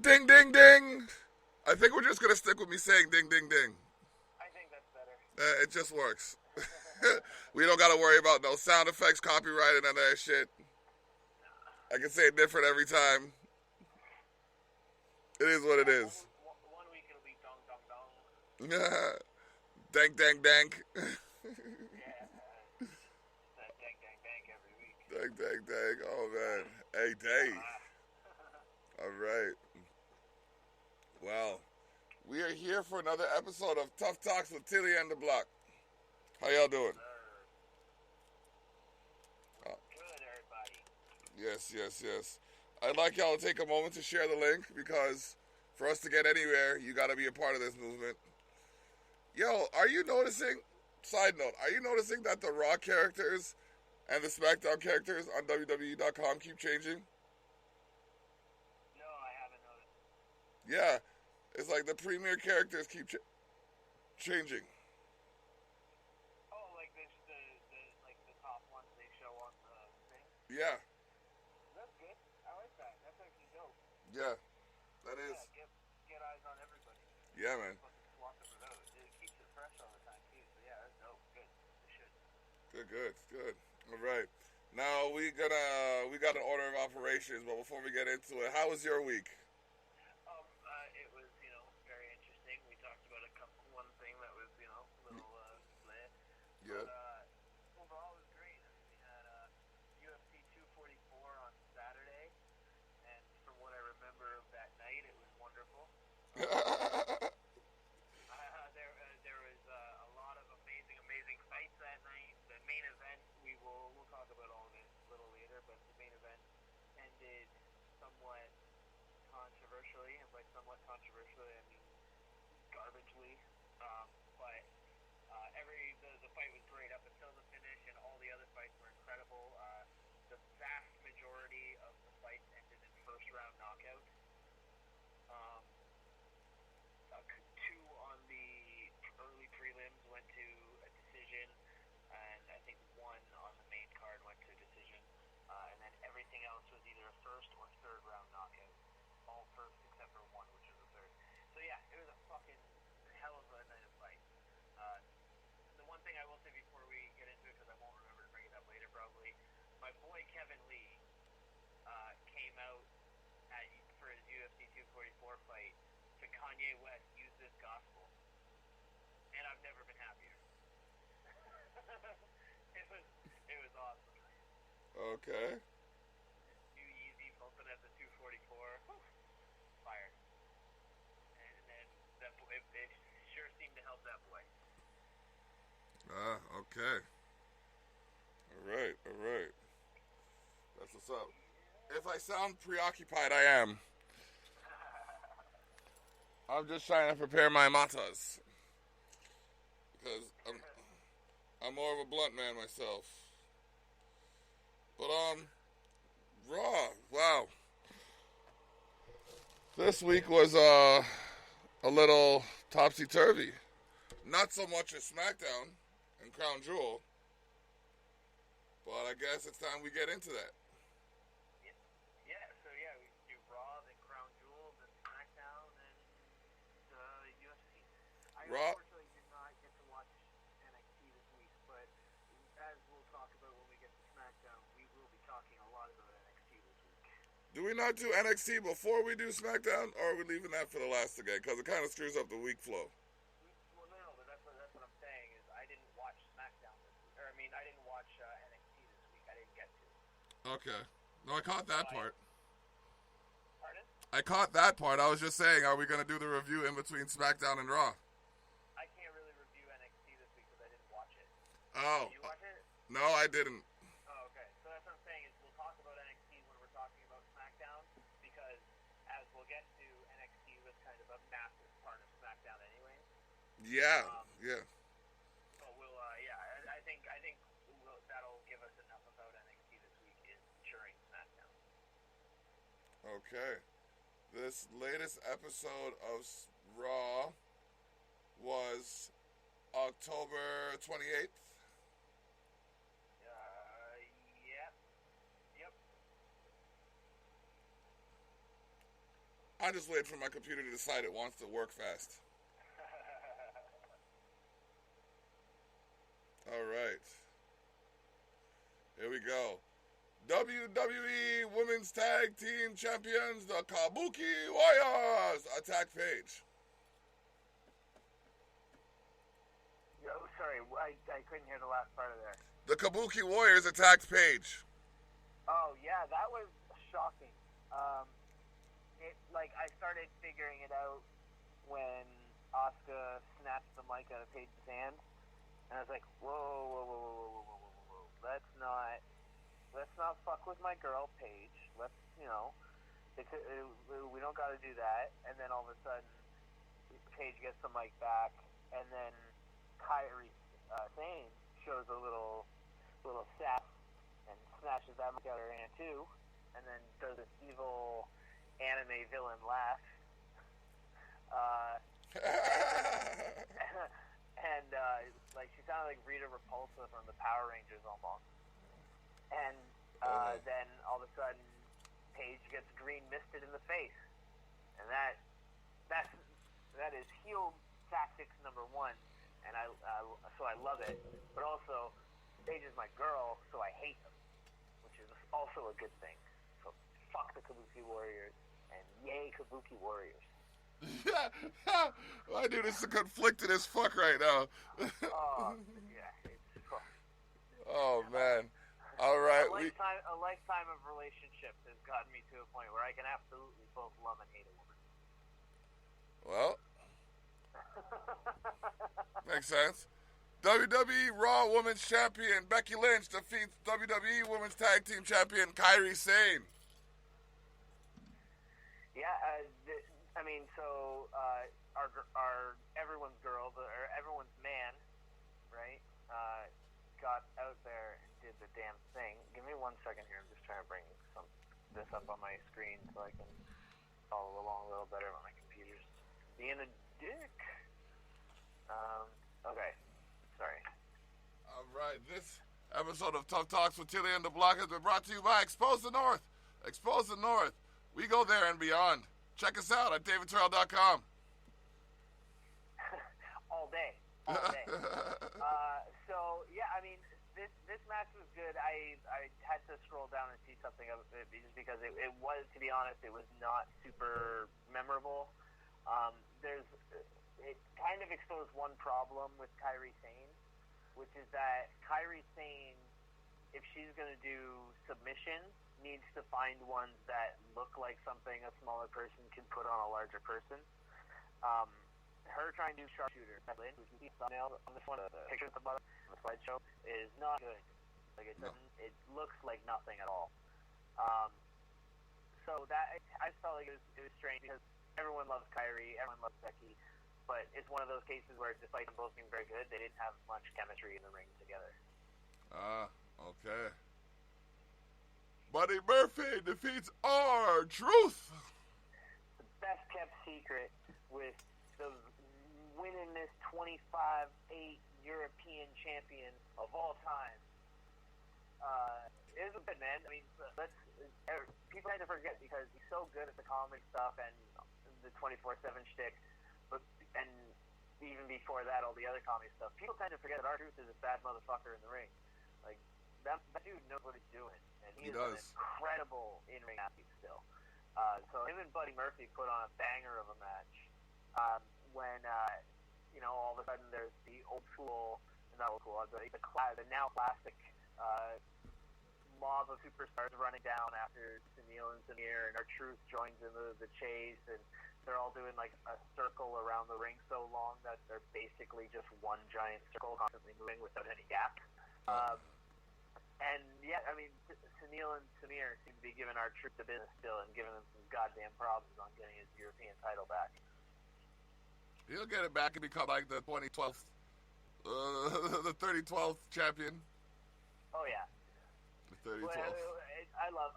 Ding, ding, ding. I think we're just gonna stick with me saying ding, ding, ding. I think that's better. It just works. We don't gotta worry about no sound effects, copyright, and none of that shit. I can say it different every time. It is what it Yeah, is. one week it'll be dong dong dong. Dank, dank, dank. Yeah, that dang dang dang every week. Dank, dank, dank. Oh man. Hey, day. All right. Well, we are here for another episode of Tough Talks with Thili and Dablock. How y'all doing? Good, everybody. Yes, yes, yes. I'd like y'all to take a moment to share the link because for us to get anywhere, you got to be a part of this movement. Yo, are you noticing? Side note, are you noticing that the Raw characters and the SmackDown characters on WWE.com keep changing? No, I haven't noticed. Yeah, it's like the premier characters keep changing. Oh, like this, the top ones they show on the thing. Yeah, That's good. I like that. That's actually dope. yeah, that is. Yeah, get eyes on everybody. Yeah, man. Fucking swapping for those. It keeps it fresh all the time too. So yeah, that's dope. Good. It should. Good, good, good. All right. Now we got an order of operations, but before we get into it, how was your week? It was, very interesting. We talked about one thing that was, a little bleh. Yeah. But overall, it was great. We had UFC 244 on Saturday, and from what I remember of that night, it was wonderful. There was a lot of amazing fights that night. The main event, we'll talk about all of it a little later, but the main event ended somewhat controversially, and by somewhat controversially, I mean garbagely. But the fight was great up until the finish, and all the other fights were incredible. The vast majority of the fights ended in first round knockouts. Two on the early prelims went to a decision, and I think one on the main card went to a decision. And then everything else was either a first or third round knockout. All first except for one, which was a third. So yeah, it was a fucking hell of a night of fights. The one thing I will say before we get into it, because I won't remember to bring it up later probably, my boy Kevin Lee came out for his UFC 244 fight to Kanye West, Use This Gospel, and I've never been happier. it was awesome. Okay. New Yeezy bumping at the 244. Whew, fire. And then that boy, it sure seemed to help that boy. Okay. All right, all right. That's what's up. If I sound preoccupied, I am. I'm just trying to prepare my matas. Because I'm more of a blunt man myself. But, Raw, wow. This week was, a little topsy-turvy. Not so much as SmackDown and Crown Jewel. But I guess it's time we get into that. Yeah, we do Raw, then Crown Jewel, then SmackDown, then UFC. I Raw. unfortunately did not get to watch NXT this week, but as we'll talk about when we get to SmackDown, we will be talking a lot about NXT this week. Do we not do NXT before we do SmackDown, or are we leaving that for the last again? Because it kind of screws up the week flow. Well, no, but that's what I'm saying is I didn't watch SmackDown this week. Or I mean, I didn't watch NXT this week. I didn't get to. Okay. No, I caught that part. Pardon? I caught that part. I was just saying, are we going to do the review in between SmackDown and Raw? I can't really review NXT this week because I didn't watch it. Oh. Did you watch it? No, I didn't. Oh, okay. So that's what I'm saying is we'll talk about NXT when we're talking about SmackDown because as we'll get to, NXT was kind of a massive part of SmackDown anyway. Yeah, yeah. But we'll, I think that'll give us enough about NXT this week during SmackDown. Okay. This latest episode of Raw was October 28th. Yep. I'm just waiting for my computer to decide it wants to work fast. All right. Here we go. WWE Women's Tag Team Champions, the Kabuki Warriors. Attack page. Oh, sorry, I couldn't hear the last part of there. The Kabuki Warriors attacked page. Oh, yeah, that was shocking. I started figuring it out when Asuka snatched the mic out of Paige's hand, and I was like, whoa. Let's not fuck with my girl, Paige. Let's, we don't got to do that. And then all of a sudden, Paige gets the mic back, and then Kairi Sane shows a little sass and snatches that mic out of her hand too, and then does this evil anime villain laugh. And she sounded like Rita Repulsa from the Power Rangers almost. And then all of a sudden, Paige gets green misted in the face, and that is heel tactics number one. And so I love it. But also, Paige is my girl, so I hate them, which is also a good thing. So fuck the Kabuki Warriors, and yay Kabuki Warriors. My dude is conflicted as fuck right now. Oh, yeah. Oh, man. All right. A lifetime of relationships has gotten me to a point where I can absolutely both love and hate a woman. Well, makes sense. WWE Raw Women's Champion Becky Lynch defeats WWE Women's Tag Team Champion Kairi Sane. Yeah, our everyone's girl, or everyone's man, right, got out there and did the damn thing. Give me 1 second here. I'm just trying to bring this up on my screen so I can follow along a little better when my computer's being a dick. Okay. Sorry. All right. This episode of Tough Talks with Thili and Dablock has been brought to you by Expose the North. Expose the North. We go there and beyond. Check us out at davidterrell.com. All day. So, yeah, I mean, this match was good. I had to scroll down and see something of it just because it was, to be honest, it was not super memorable. It kind of exposed one problem with Kairi Sane, which is that Kairi Sane, if she's going to do submission, needs to find ones that look like something a smaller person can put on a larger person. Her trying to do sharpshooter, which you see thumbnail on this one, the picture at the bottom of the slideshow, is not good. Like it doesn't, it looks like nothing at all. So that I felt like it was strange because everyone loves Kairi, everyone loves Becky, but it's one of those cases where despite them both being very good, they didn't have much chemistry in the ring together. Okay. Buddy Murphy defeats R-Truth. The best kept secret with the winningest 25-8 European champion of all time. It was a good, man. I mean, people had to forget because he's so good at the comic stuff and the 24/7 shtick, and even before that, all the other comic stuff. People tend to forget that R-Truth is a bad motherfucker in the ring. Like that dude knows what he's doing, and he is an incredible in-ring athlete still. So him and Buddy Murphy put on a banger of a match. When all of a sudden there's the old school, not old school, the now classic mob of superstars running down after Sunil and Samir, and R-Truth joins in the chase, and they're all doing like a circle around the ring so long that they're basically just one giant circle constantly moving without any gap. And yeah, I mean, Sunil and Samir seem to be giving R-Truth the business still and giving him some goddamn problems on getting his European title back. He'll get it back and become like the 2012, the 3012 champion. Oh yeah. The 3012. Well,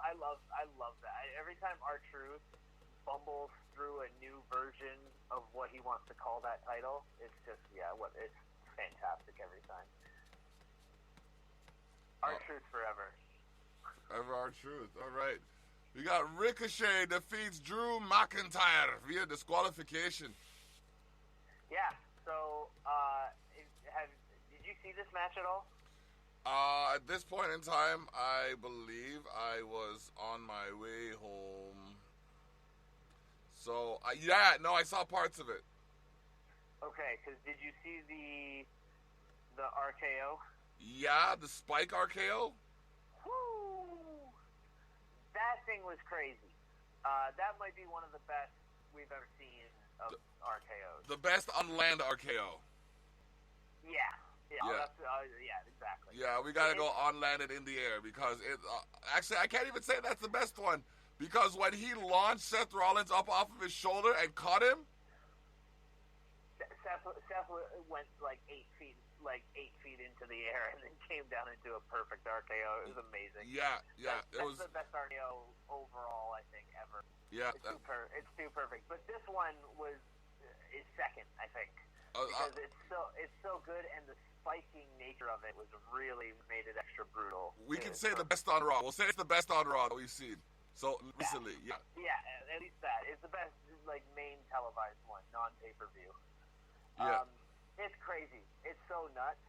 I love that. Every time R-Truth fumbles through a new version of what he wants to call that title, it's just it's fantastic every time. R-Truth forever. Ever R-Truth. All right. We got Ricochet defeats Drew McIntyre via disqualification. Yeah. So, did you see this match at all? At this point in time, I believe I was on my way home. So, I saw parts of it. Okay, because did you see the RKO? Yeah, the Spike RKO? Woo! That thing was crazy. That might be one of the best we've ever seen of RKOs. The best on land RKO. Yeah. Exactly. Yeah, we gotta go on land and in the air because it. Actually, I can't even say that's the best one because when he launched Seth Rollins up off of his shoulder and caught him, Seth went like 8 feet into the air and then came down into a perfect RKO. It was amazing. Yeah. That's the best RKO overall, I think, ever. Yeah, it's too perfect. But this one is second, I think, because it's so good, and the spiking nature of it was really made it extra brutal. We can say the best on Raw. We'll say it's the best on Raw that we've seen. So recently, yeah. Yeah, at least that. It's the best, like, main televised one, non-pay-per-view. Yeah. It's crazy. It's so nuts.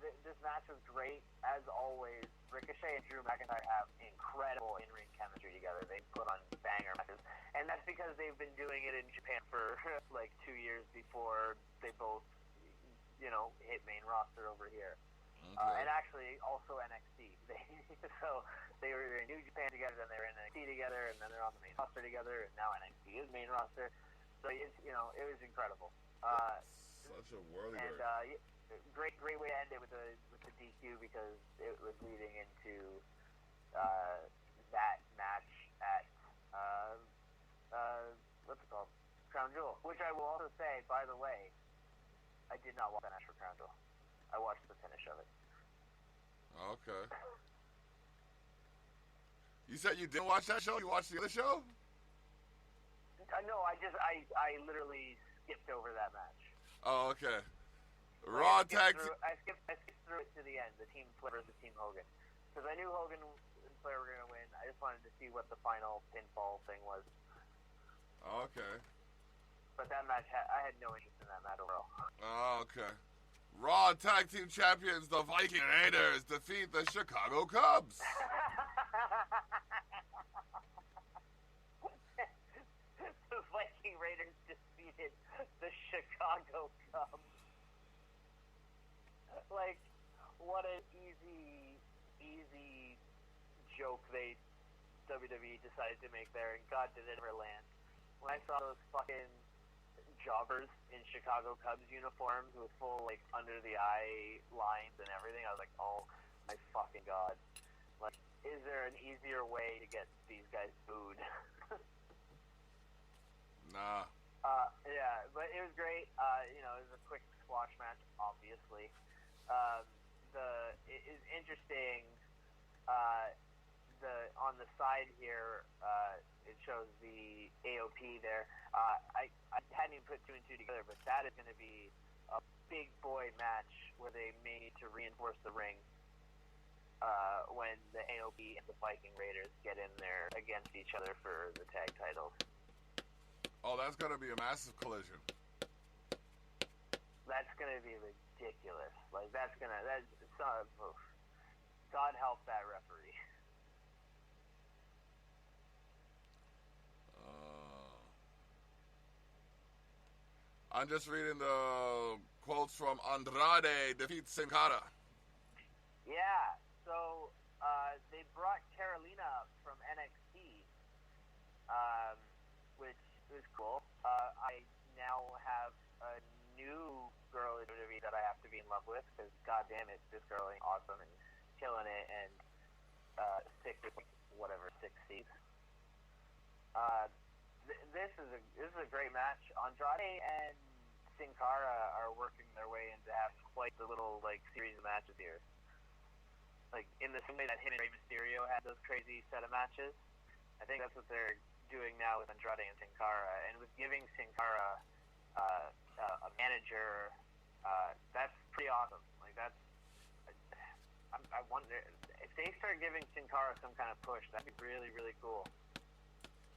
This match was great, as always. Ricochet and Drew McIntyre have incredible in-ring chemistry together. They put on banger matches, and that's because they've been doing it in Japan for like 2 years before they both, hit main roster over here. Okay. And actually also NXT. So they were in New Japan together, then they were in NXT together, and then they're on the main roster together, and now NXT is main roster. So it's it was incredible. Such a whirly. And great way to end it with the DQ because it was leading into that match at what's it called? Crown Jewel. Which I will also say, by the way, I did not watch that match for Crown Jewel. I watched the finish of it. Okay. You said you didn't watch that show? You watched the other show? No, I literally skipped over that match. Oh, okay. Raw tag. I skipped through it to the end. The Team Flair versus Team Hogan, because I knew Hogan and Flair were gonna win. I just wanted to see what the final pinfall thing was. Okay. But that match, I had no interest in that match overall. Oh, okay. Raw Tag Team Champions, the Viking Raiders, defeat the Chicago Cubs. The Viking Raiders defeated the Chicago Cubs. Like, what an easy joke WWE decided to make there, and God, did it ever land. When I saw those fucking jobbers in Chicago Cubs uniforms with full, like, under the eye lines and everything, I was like, oh my fucking God. Like, is there an easier way to get these guys booed? Nah. Yeah, but it was great. It was a quick squash match, obviously. It is interesting. On the side here, it shows the AOP there. I hadn't even put 2 and 2 together, but that is going to be a big boy match where they may need to reinforce the ring when the AOP and the Viking Raiders get in there against each other for the tag titles. Oh, that's going to be a massive collision. That's going to be ridiculous. Like, God help that referee. I'm just reading the quotes from Andrade defeats Sin Cara. Yeah, so they brought Carolina up from NXT, which is cool. I now have a new girl in WWE that I have to be in love with because, goddamn it, this girl is awesome and killing it, and sick with whatever 6 seats. This is a great match. Andrade and Sin Cara are working their way into having quite the little series of matches here. Like in the same way that him and Rey Mysterio had those crazy set of matches, I think that's what they're doing now with Andrade and Sin Cara, and with giving Sin Cara a manager. That's pretty awesome. Like I wonder if they start giving Sin Cara some kind of push, that'd be really, really cool.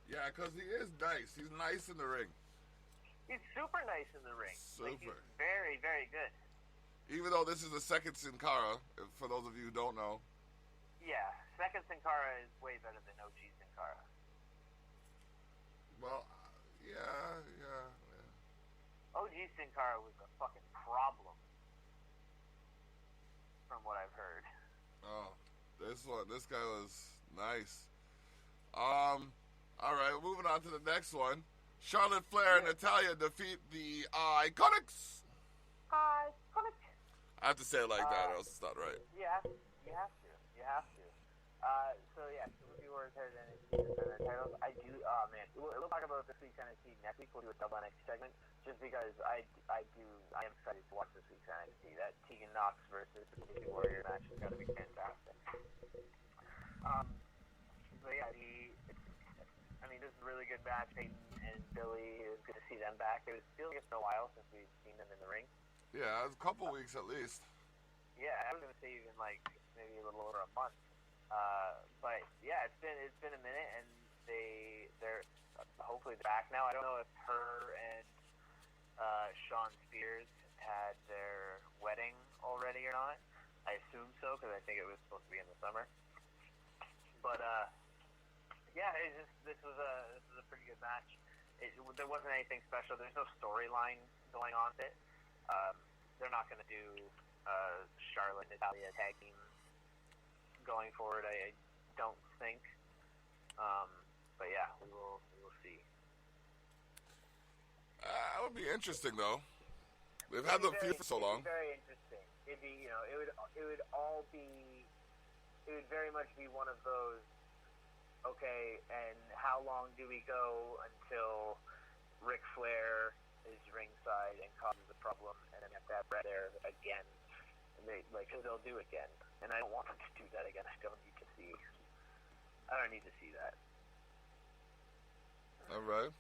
Yeah, because he is nice. He's nice in the ring. He's super nice in the ring. Super. Like, he's very, very good. Even though this is the second Sin Cara, for those of you who don't know. Yeah, second Sin Cara is way better than OG Sin Cara. Well, yeah. OG Sin Cara was a fucking problem, from what I've heard. Oh, this guy was nice. All right, moving on to the next one. Charlotte Flair and Natalya defeat the Iconics. Iconic. I have to say it like that, or else it's not right. Yeah, you have to. So Ruby Warriors headed NXT to defend their titles. I do. Oh man, we'll talk about this week's NXT next week. We'll do a double NXT segment, just because I am excited to watch this week's NXT. That Tegan Knox versus Ruby Warrior match is going to be fantastic. But yeah, this is a really good match. Peyton and Billy, it was good to see them back. It feels like it's been a while since we've seen them in the ring. Yeah, it was a couple weeks at least. Yeah, I was gonna say even like maybe a little over a month. But yeah, it's been a minute, and they're hopefully back now. I don't know if her and Shawn Spears had their wedding already or not. I assume so, because I think it was supposed to be in the summer. But yeah, this was a pretty good match. There wasn't anything special. There's no storyline going on with it. They're not going to do Charlotte and Natalya tag team going forward, I don't think. But yeah, we will see. That would be interesting, though. They've had the feud for so long. It'd be very interesting. It'd be, it would very much be one of those. Okay, and how long do we go until Ric Flair is ringside and causes a problem, and then have to have Brett there again? And because they'll do it again, and I don't want them to do that again. I don't need to see that. All right.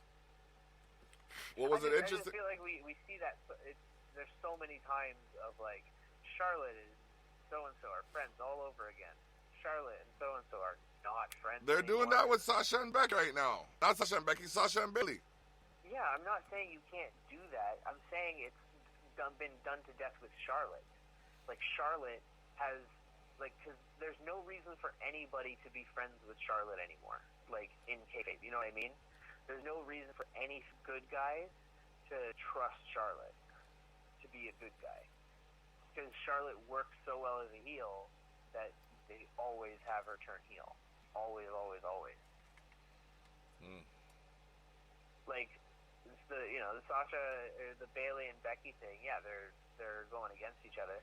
What was it interesting? I just feel like we see that. There's so many times of like Charlotte and so and so are friends all over again. Charlotte and so and so are not friends. They're anymore. doing that with Sasha and Becky right now. Not Sasha and Becky, Sasha and Bayley. Yeah, I'm not saying you can't do that. I'm saying it's been done to death with Charlotte. Like, Charlotte has, because there's no reason for anybody to be friends with Charlotte anymore. Like, in kayfabe, you know what I mean? There's no reason for any good guys to trust Charlotte to be a good guy. Because Charlotte works so well as a heel that they always have her turn heel. Always, always, always. Like, the Sasha, the Bayley and Becky thing, yeah, they're going against each other.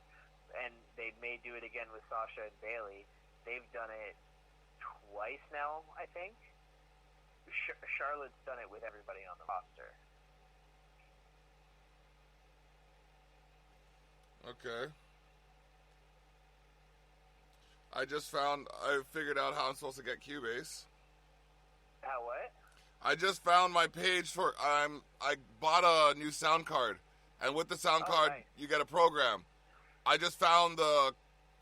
And they may do it again with Sasha and Bayley. They've done it twice now, I think. Charlotte's done it with everybody on the roster. Okay. I figured out how I'm supposed to get Cubase. How what? I just found my page for, I bought a new sound card. And with the sound card, nice. You get a program. I just found the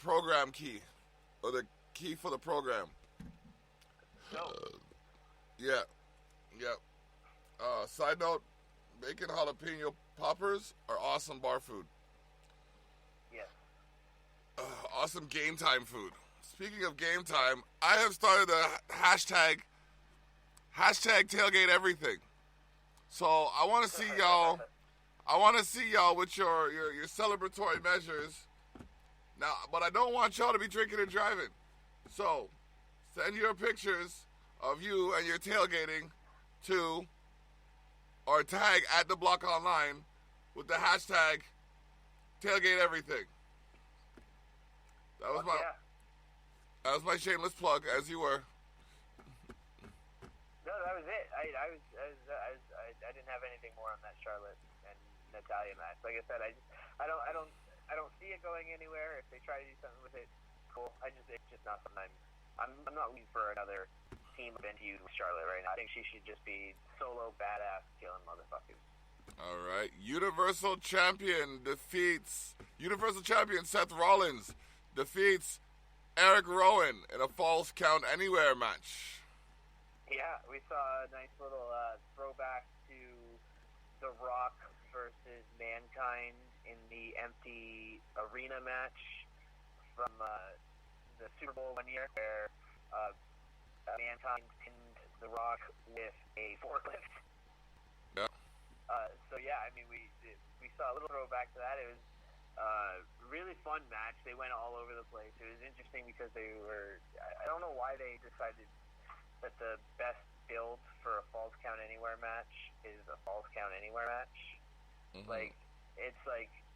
program key. Or the key for the program. No. Yeah. Side note, bacon jalapeno poppers are awesome bar food. Yes. Awesome game time food. Speaking of game time, I have started a hashtag tailgate everything. So I want to see y'all. I want to see y'all with your celebratory measures. Now, but I don't want y'all to be drinking and driving. So send your pictures of you and your tailgating to or tag at Dablock Online with the hashtag tailgate everything. That was my shameless plug, as you were. No, that was it. I didn't have anything more on that Charlotte and Natalya match. Like I said, I don't see it going anywhere. If they try to do something with it, cool. It's just not something I'm not looking for another team event feud with Charlotte right now. I think she should just be solo badass killing motherfuckers. All right, Universal Champion Seth Rollins defeats Eric Rowan in a Falls Count Anywhere match. Yeah, we saw a nice little throwback to The Rock versus Mankind in the empty arena match from the Super Bowl one year, where Mankind pinned The Rock with a forklift. Yeah. So yeah, I mean, we saw a little throwback to that. It was really fun match. They went all over the place. It was interesting because they were. I don't know why they decided that the best build for a Falls Count Anywhere match is a Falls Count Anywhere match. Mm-hmm. Like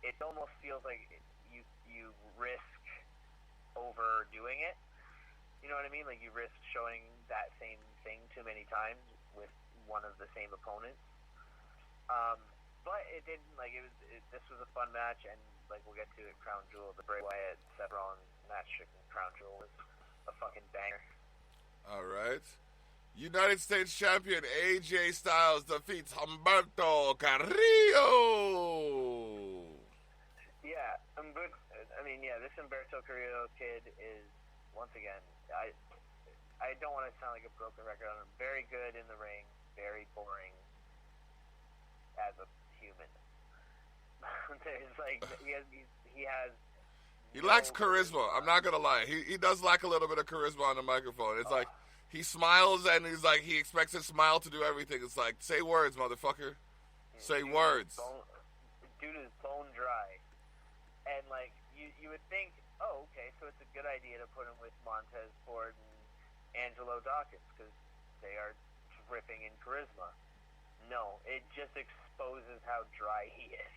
it almost feels like you risk overdoing it. You know what I mean? Like you risk showing that same thing too many times with one of the same opponents. But it didn't. Like this was a fun match, and like we'll get to it. Crown Jewel, the Bray Wyatt Seth Rollins match in Crown Jewel was a fucking banger. All right. United States Champion AJ Styles defeats Humberto Carrillo. Yeah, this Humberto Carrillo kid is, once again, I don't want to sound like a broken record on him. Very good in the ring, very boring as a human. There's like he lacks charisma. I'm not gonna lie. He does lack a little bit of charisma on the microphone. It's like he smiles and he's like he expects his smile to do everything. It's like say words, motherfucker. Say words. Dude is bone dry, and like you would think, oh okay, so it's a good idea to put him with Montez Ford and Angelo Dawkins because they are dripping in charisma. No, it just exposes how dry he is.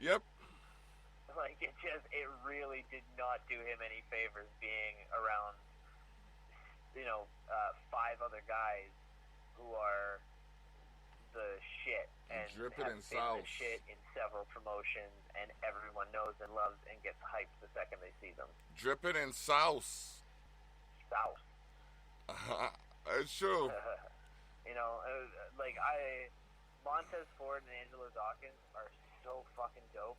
Yep. Like it really did not do him any favors being around, five other guys who are the shit and dripping have in been sauce. The shit in several promotions, and everyone knows and loves and gets hyped the second they see them. Dripping in sauce. Sauce. It's true. Montez Ford and Angelo Dawkins are so fucking dope,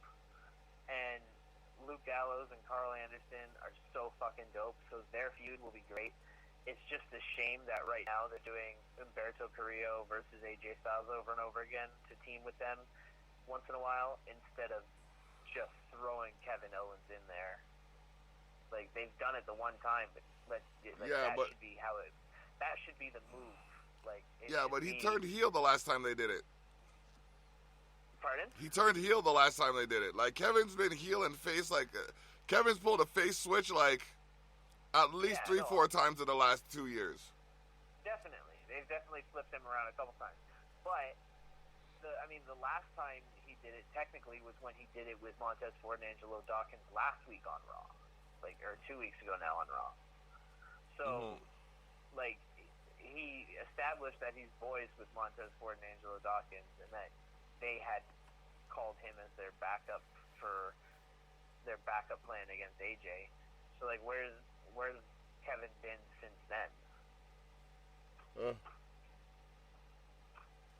and Luke Gallows and Carl Anderson are so fucking dope, so their feud will be great. It's just a shame that right now they're doing Humberto Carrillo versus AJ Styles over and over again to team with them once in a while instead of just throwing Kevin Owens in there. Like they've done it the one time, but should be how it. That should be the move. But he turned heel the last time they did it. Pardon? He turned heel the last time they did it. Like Kevin's been heel and face. Kevin's pulled a face switch at least 3-4 times in the last 2 years. Definitely, they've definitely flipped him around a couple times. But the last time he did it technically was when he did it with Montez Ford and Angelo Dawkins last week on Raw, or 2 weeks ago now on Raw. So, he established that he's boys with Montez Ford and Angelo Dawkins, and that they had called him as their backup for their backup plan against AJ. So where's Kevin been since then?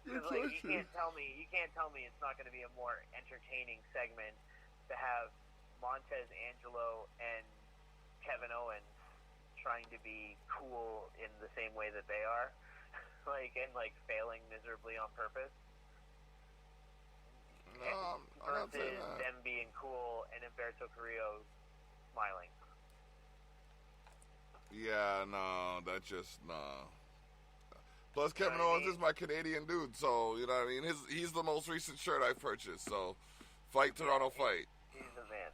You can't tell me it's not going to be a more entertaining segment to have Montez, Angelo, and Kevin Owens trying to be cool in the same way that they are, and failing miserably on purpose. No, I'm not saying versus that. them being cool and Humberto Carrillo smiling. Yeah, no, that's just no. Plus, Kevin Owens is my Canadian dude, so you know what I mean. He's the most recent shirt I've purchased. So, fight Toronto, fight. He's the man.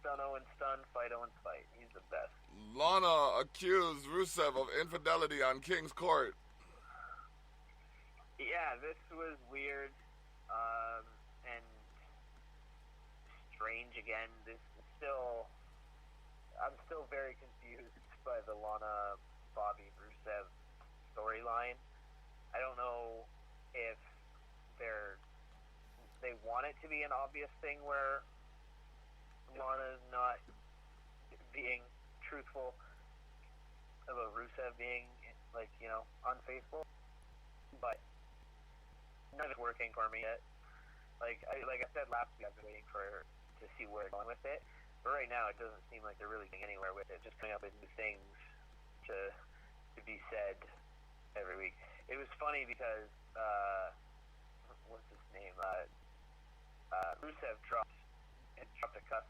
Stun Owens, stun. Fight Owens, fight. He's the best. Lana accused Rusev of infidelity on King's Court. Yeah, this was weird and strange again. I'm still very confused by the Lana Bobby Rusev storyline. I don't know if they want it to be an obvious thing where Lana's not being truthful about Rusev being unfaithful, but none of it's working for me yet. Like I said last week, I've been waiting to see where they're going with it. But right now, it doesn't seem like they're really getting anywhere with it. Just coming up with new things to be said every week. It was funny because what's his name? Rusev dropped a cuss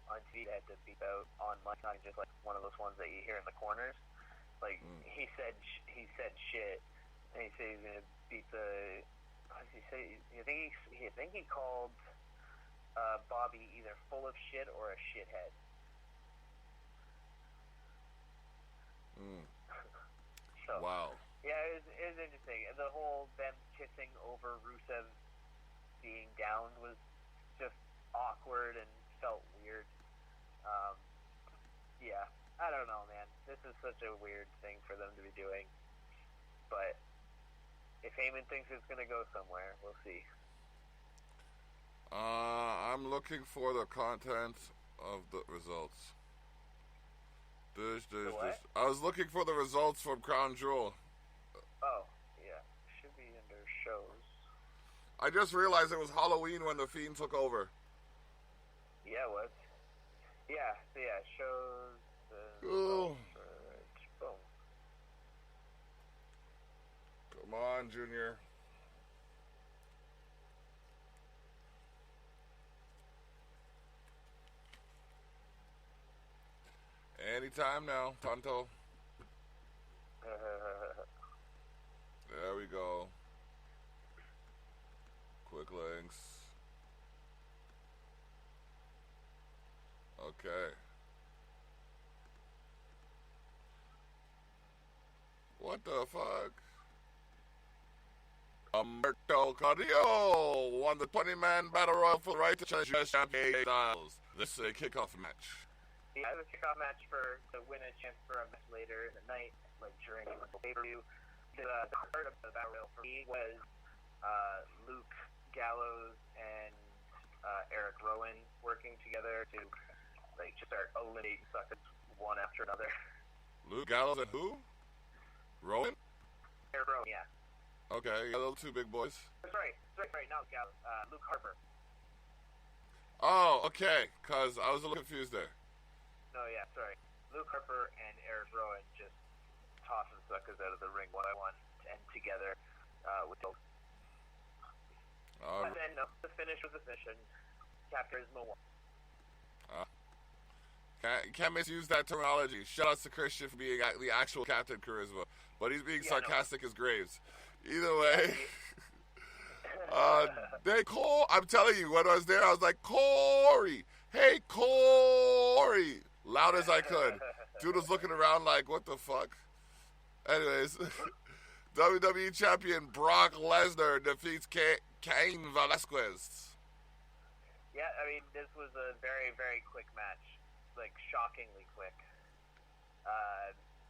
on TV that had to beat out on Monday night, just like one of those ones that you hear in the corners. Like he said shit, and he said he's gonna beat the. What did he say? I think he called Bobby either full of shit or a shithead. So, wow. Yeah, it was interesting. The whole them kissing over Rusev being down was just awkward and felt weird. Yeah, I don't know, man. This is such a weird thing for them to be doing. But if Heyman thinks it's going to go somewhere, we'll see. I'm looking for the content of the results. I was looking for the results from Crown Jewel. Oh, yeah. Should be under shows. I just realized it was Halloween when the Fiend took over. Yeah, it was. Yeah, so yeah, shows. Oh. Boom. Come on, Junior. Anytime now, Tonto. There we go. Quick links. Okay. What the fuck? Humberto Carrillo won the 20-man battle royal for the right to challenge US champion Styles. This is a kickoff match. Yeah, it was a kickoff match to win a chance for a match later in the night, like during the pay-per-view. The part of the battle royal for me was Luke Gallows and Eric Rowan working together to like just start eliminating suckers one after another. Luke Gallows and who? Rowan? Eric Rowan, yeah. Okay, yeah, those two big boys. Sorry, not Gallows. Luke Harper. Oh, okay, because I was a little confused there. No, yeah, sorry. Luke Harper and Eric Rowan just tossing suckers out of the ring one by one and together with those. And then the finish was the finish, and Captain Charisma won. Can't misuse that terminology. Shout out to Christian for being the actual Captain Charisma, but he's being sarcastic as Graves. Either way, I'm telling you, when I was there, I was like, Corey, hey Corey, loud as I could. Dude was looking around like, what the fuck? Anyways, WWE Champion Brock Lesnar defeats Cain Velasquez. Yeah, I mean, this was a very, very quick match. Like, shockingly quick.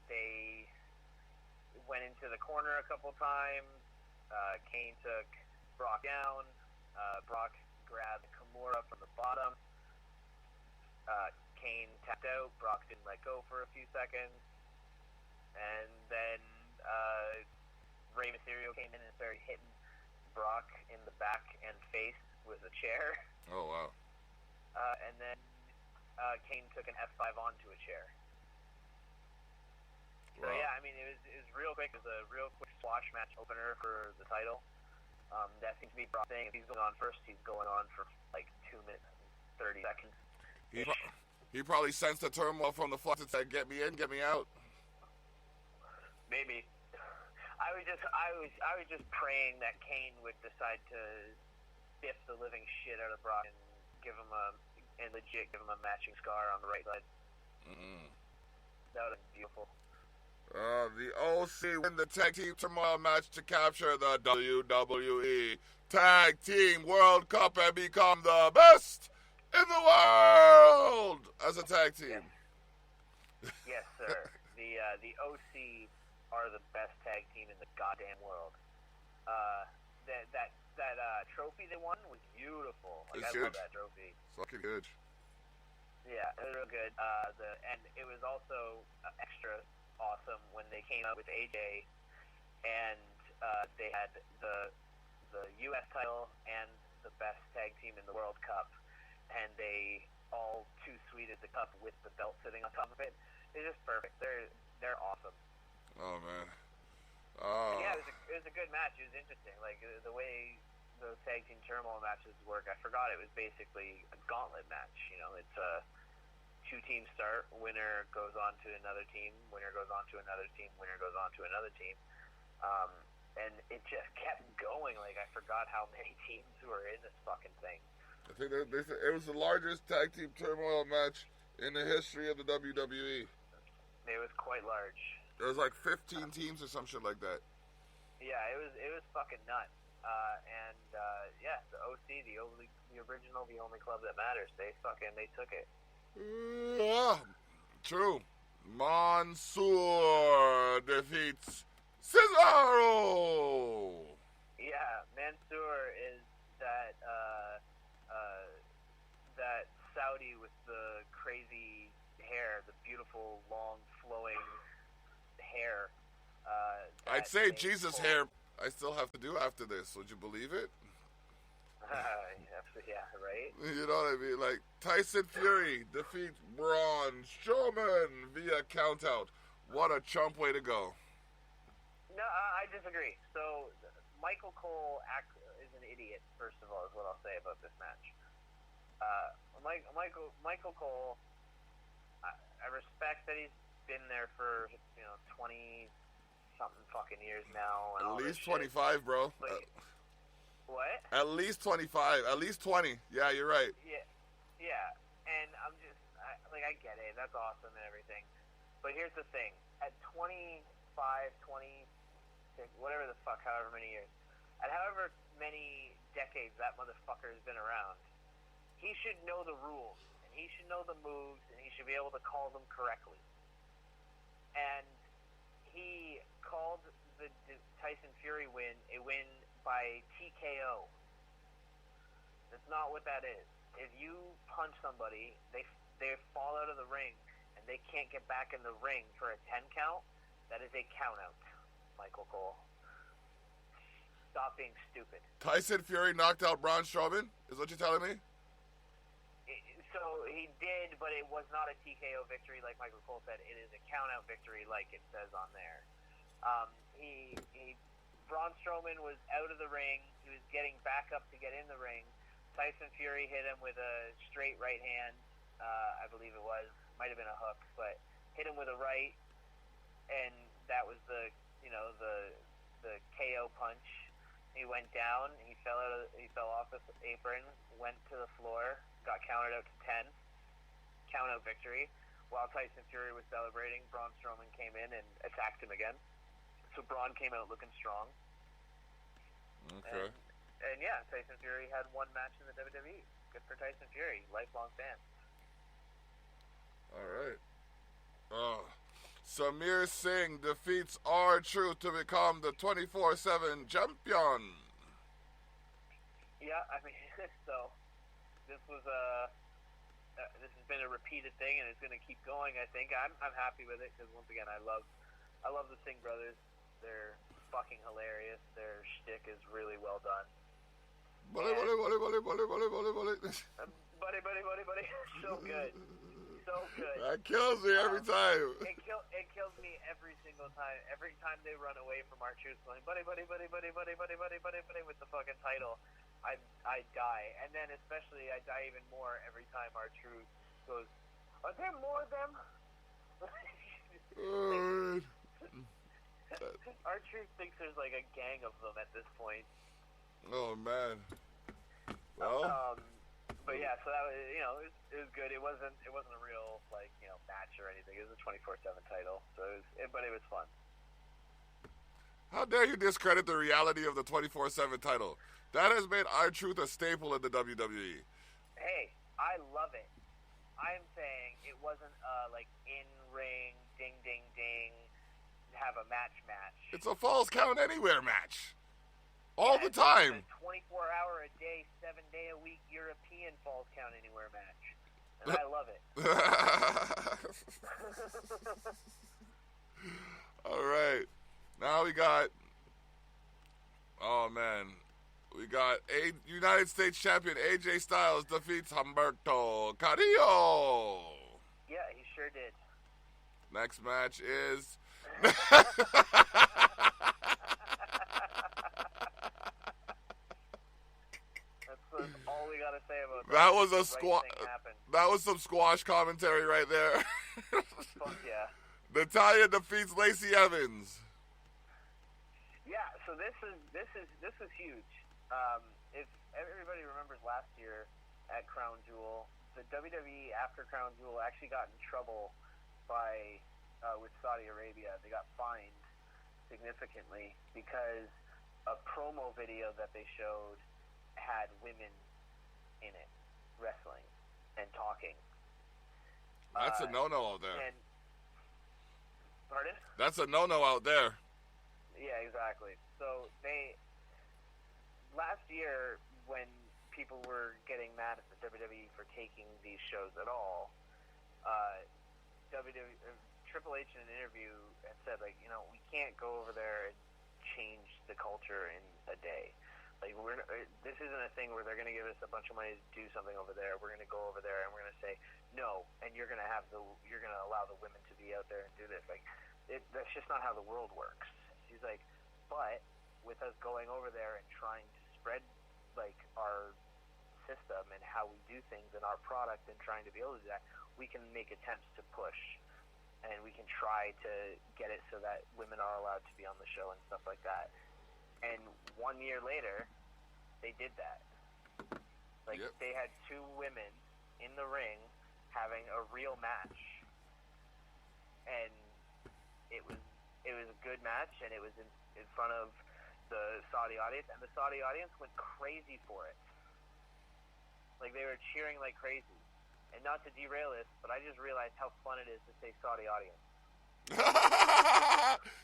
They went into the corner a couple times. Kane took Brock down. Brock grabbed Kimura from the bottom. Kane tapped out. Brock didn't let go for a few seconds. And then Rey Mysterio came in and started hitting Brock in the back and face with a chair. Oh, wow. And then Kane took an F5 onto a chair. So, yeah, I mean, it was real quick. It was a real quick squash match opener for the title. That seems to be Brock's thing. If he's going on first, he's going on for like 2 minutes and 30 seconds. He probably sensed the turmoil from the flux and said, "Get me in, get me out." Maybe. I was just praying that Kane would decide to biff the living shit out of Brock and give him a matching scar on the right side. Mm-hmm. That would have been beautiful. The OC win the tag team turmoil match to capture the WWE Tag Team World Cup and become the best in the world as a tag team. Yes, sir. The OC are the best tag team in the goddamn world. That trophy they won was beautiful. Like, I love that trophy. It's fucking good. Yeah, it was real good. And it was also extra awesome when they came out with AJ, and they had the U.S. title and the best tag team in the World Cup, and they all too sweet at the cup with the belt sitting on top of it. They're just perfect. They're awesome. Oh man. Yeah, it was a good match. It was interesting. Like the way those tag team turmoil matches work, I forgot it was basically a gauntlet match. You know, it's two teams start, winner goes on to another team, winner goes on to another team, winner goes on to another team. And it just kept going. Like, I forgot how many teams were in this fucking thing. I think they said it was the largest tag team turmoil match in the history of the WWE. It was quite large. There was like 15 teams or some shit like that. Yeah, it was fucking nuts. Yeah, the OC, the original, the only club that matters. They took it. Yeah, true. Mansoor defeats Cesaro. Yeah, Mansoor is that that Saudi with the crazy hair, the beautiful long flowing hair. I'd say Jesus hair. I still have to do after this. Would you believe it? Yeah, right. You know what I mean? Like Tyson Fury defeats Braun Strowman via countout. What a chump way to go. No, I disagree. So Michael Cole is an idiot. First of all, is what I'll say about this match. Michael Cole, I respect that he's been there for 20 something fucking years now. And at least 25, bro. What? At least 25. At least 20. Yeah, you're right. Yeah. And I'm just I get it. That's awesome and everything. But here's the thing: at 25, 26, whatever the fuck, however many years, at however many decades that motherfucker has been around, he should know the rules, and he should know the moves, and he should be able to call them correctly. And he called the Tyson Fury win a win by TKO. That's not what that is. If you punch somebody, they fall out of the ring, and they can't get back in the ring for a 10 count, that is a count out, Michael Cole. Stop being stupid. Tyson Fury knocked out Braun Strowman? Is what you're telling me? So he did, but it was not a TKO victory like Michael Cole said. It is a count-out victory like it says on there. Braun Strowman was out of the ring. He was getting back up to get in the ring. Tyson Fury hit him with a straight right hand, I believe it was. Might have been a hook, but hit him with a right, and that was the KO punch. He went down. He fell off the apron, went to the floor, got counted out to 10. Count-out victory. While Tyson Fury was celebrating, Braun Strowman came in and attacked him again. So Braun came out looking strong. Okay. And yeah, Tyson Fury had one match in the WWE. Good for Tyson Fury, lifelong fan. All right. Samir Singh defeats R-Truth to become the 24/7 champion. Yeah, I mean, so this was this has been a repeated thing, and it's going to keep going. I think I'm happy with it because once again, I love the Singh brothers. They're fucking hilarious. Their shtick is really well done. Buddy. So good. So good. That kills me every time. It kills me every single time. Every time they run away from R-Truth going, buddy, with the fucking title, I die. And then especially I die even more every time R-Truth goes, are there more of them? R-Truth thinks there's like a gang of them at this point. Oh man. Well. But yeah, so that was it was good. It wasn't a real match or anything. It was a 24/7 title, so it was fun. How dare you discredit the reality of the 24/7 title? That has made R-Truth a staple in the WWE. Hey, I love it. I'm saying it wasn't in-ring, ding, ding, ding, have a match. It's a Falls Count Anywhere match. All the time. It's a 24-hour-a-day, 7-day-a-week European Falls Count Anywhere match. And I love it. All right. Now we got... Oh, man. We got United States champion AJ Styles defeats Humberto Carrillo. Yeah, he sure did. Next match is... That's all we gotta say about that. That was a That was some squash commentary right there. Fuck yeah. Natalya defeats Lacey Evans. Yeah, so this is huge. If everybody remembers last year at Crown Jewel, the WWE after Crown Jewel actually got in trouble by with Saudi Arabia. They got fined significantly because a promo video that they showed had women in it wrestling and talking. That's a no-no out there. Pardon? That's a no-no out there. Yeah, exactly. So last year when people were getting mad at the WWE for taking these shows at all, Triple H in an interview had said, like, you know, we can't go over there and change the culture in a day. Like, this isn't a thing where they're going to give us a bunch of money to do something over there. We're going to go over there and we're going to say no, and you're going to allow the women to be out there and do this. Like, that's just not how the world works. He's like, but with us going over there and trying to spread like our system and how we do things and our product and trying to be able to do that, we can make attempts to push and we can try to get it so that women are allowed to be on the show and stuff like that. And 1 year later, they did that. Like, yep. They had two women in the ring having a real match, and it was a good match, and it was in front of the Saudi audience, and the Saudi audience went crazy for it. Like, they were cheering like crazy. And not to derail this, but I just realized how fun it is to say Saudi audience.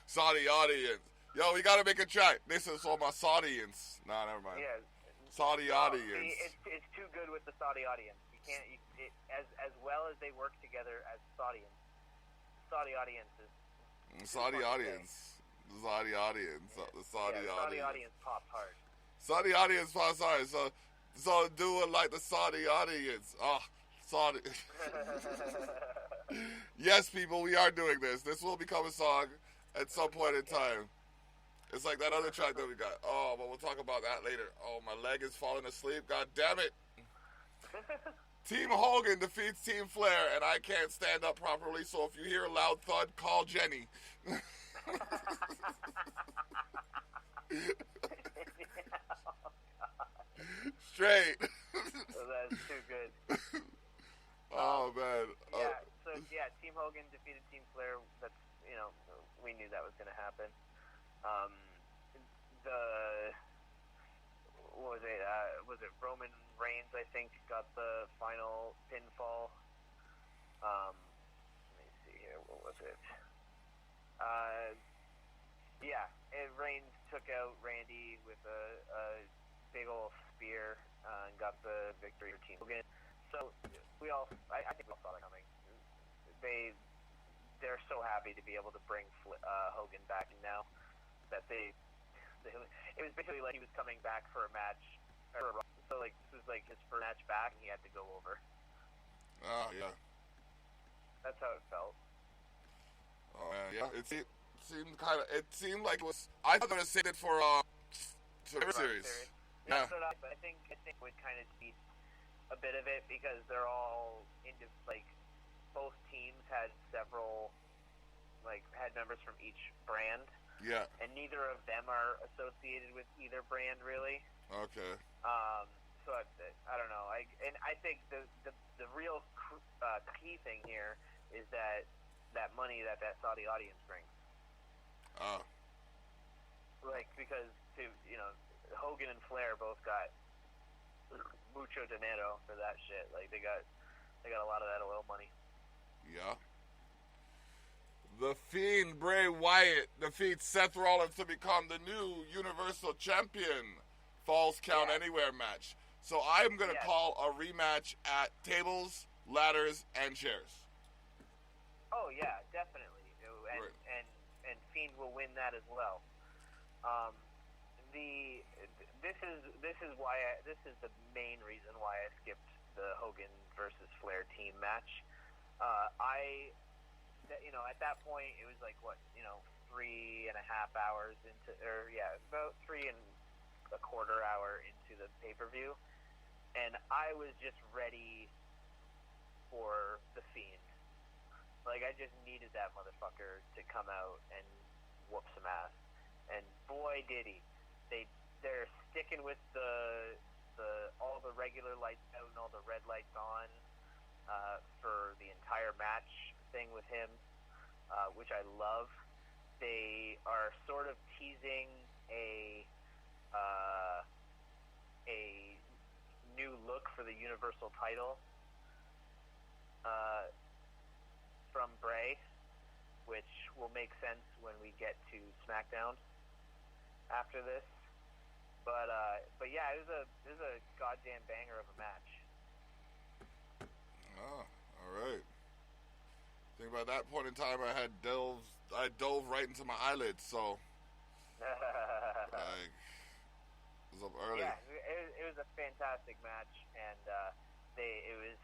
Saudi audience. Yo, we gotta make a track. This is for my Saudians. Nah, never mind. Yeah. Saudi audience. See, it's too good with the Saudi audience. You can't, as well as they work together as Saudians. Saudi audience is... Saudi audience. The Saudi audience. The Saudi audience. Saudi audience pops hard. Saudi audience pops hard. So do it like the Saudi audience. Oh, Saudi. Yes, people, we are doing this. This will become a song at some point in time. It's like that other track that we got. Oh, but we'll talk about that later. Oh, my leg is falling asleep. God damn it. Team Hogan defeats Team Flair, and I can't stand up properly, so if you hear a loud thud, call Jenny. Straight. So that's too good. Oh, man. Yeah, Team Hogan defeated Team Flair. That's, we knew that was going to happen. Was it Roman Reigns, I think, got the final pinfall. Let me see here, what was it? Reigns took out Randy with a big old spear and got the victory for Team Hogan. So I think we all saw that coming. They're so happy to be able to bring Hogan back now that it was basically like he was coming back for a match. So like this was like his first match back, and he had to go over. Oh yeah. That's how it felt. Oh man, yeah. It seemed like it was. I thought they would save it for Survivor Series. Yeah. So I think it would kind of beat a bit of it because they're all into like both teams had several had members from each brand. Yeah. And neither of them are associated with either brand really. Okay. So I don't know. I think the real key thing here is that money that Saudi audience brings. Oh. Because Hogan and Flair both got mucho dinero for that shit. Like they got a lot of that oil money. Yeah. The Fiend Bray Wyatt defeats Seth Rollins to become the new Universal Champion. Falls Count Anywhere match. So I'm going to call a rematch at tables, ladders, and chairs. Oh yeah, definitely. And Fiend will win that as well. this is why this is the main reason why I skipped the Hogan versus Flair team match. At that point it was like 3.5 hours into, about 3.25 hour into the pay-per-view, and I was just ready for the Fiend. Like, I just needed that motherfucker to come out and whoop some ass, and boy did he. They're sticking with the all the regular lights out and all the red lights on for the entire match thing with him, which I love. They are sort of teasing a new look for the Universal title from Bray, which will make sense when we get to SmackDown after this. But yeah, it was a goddamn banger of a match. Oh, all right. I think by that point in time, I dove right into my eyelids, so I was up early. Yeah, it was a fantastic match, and it was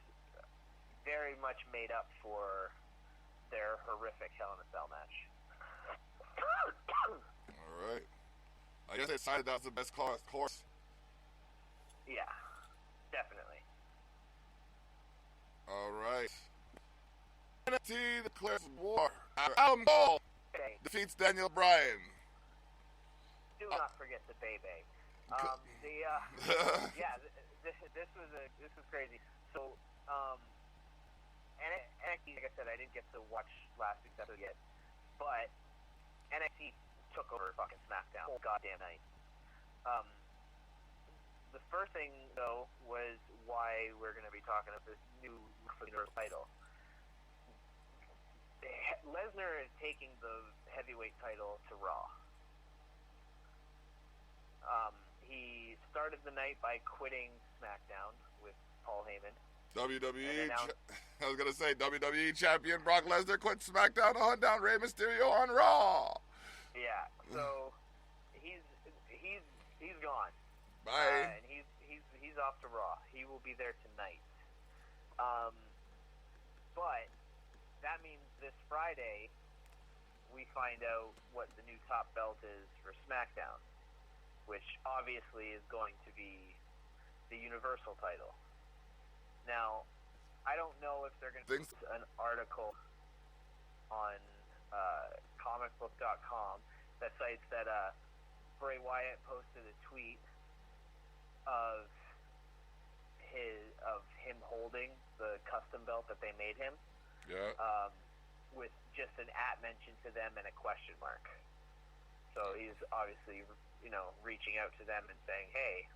very much made up for their horrific Hell in a Cell match. All right. I guess they decided that was the best course. Yeah, definitely. All right. NXT declares war after Adam Cole defeats Daniel Bryan. Do not forget the Bebe. This was crazy. So, NXT, like I said, I didn't get to watch last week's episode yet, but NXT took over fucking SmackDown all goddamn night. The first thing, though, was why we're going to be talking about this new for the Universal title. Lesnar is taking the heavyweight title to Raw. He started the night by quitting SmackDown with Paul Heyman. WWE, I was going to say, WWE champion Brock Lesnar quit SmackDown to hunt down Rey Mysterio on Raw. Yeah, so he's gone. Bye. And he's off to Raw. He will be there tonight. But that means this Friday we find out what the new top belt is for SmackDown, which obviously is going to be the Universal title. Now, I don't know if they're going to post an article on comicbook.com that cites that Bray Wyatt posted a tweet of him holding the custom belt that they made him. Yeah. With just an @ mention to them and a question mark. So he's obviously, reaching out to them and saying, "Hey,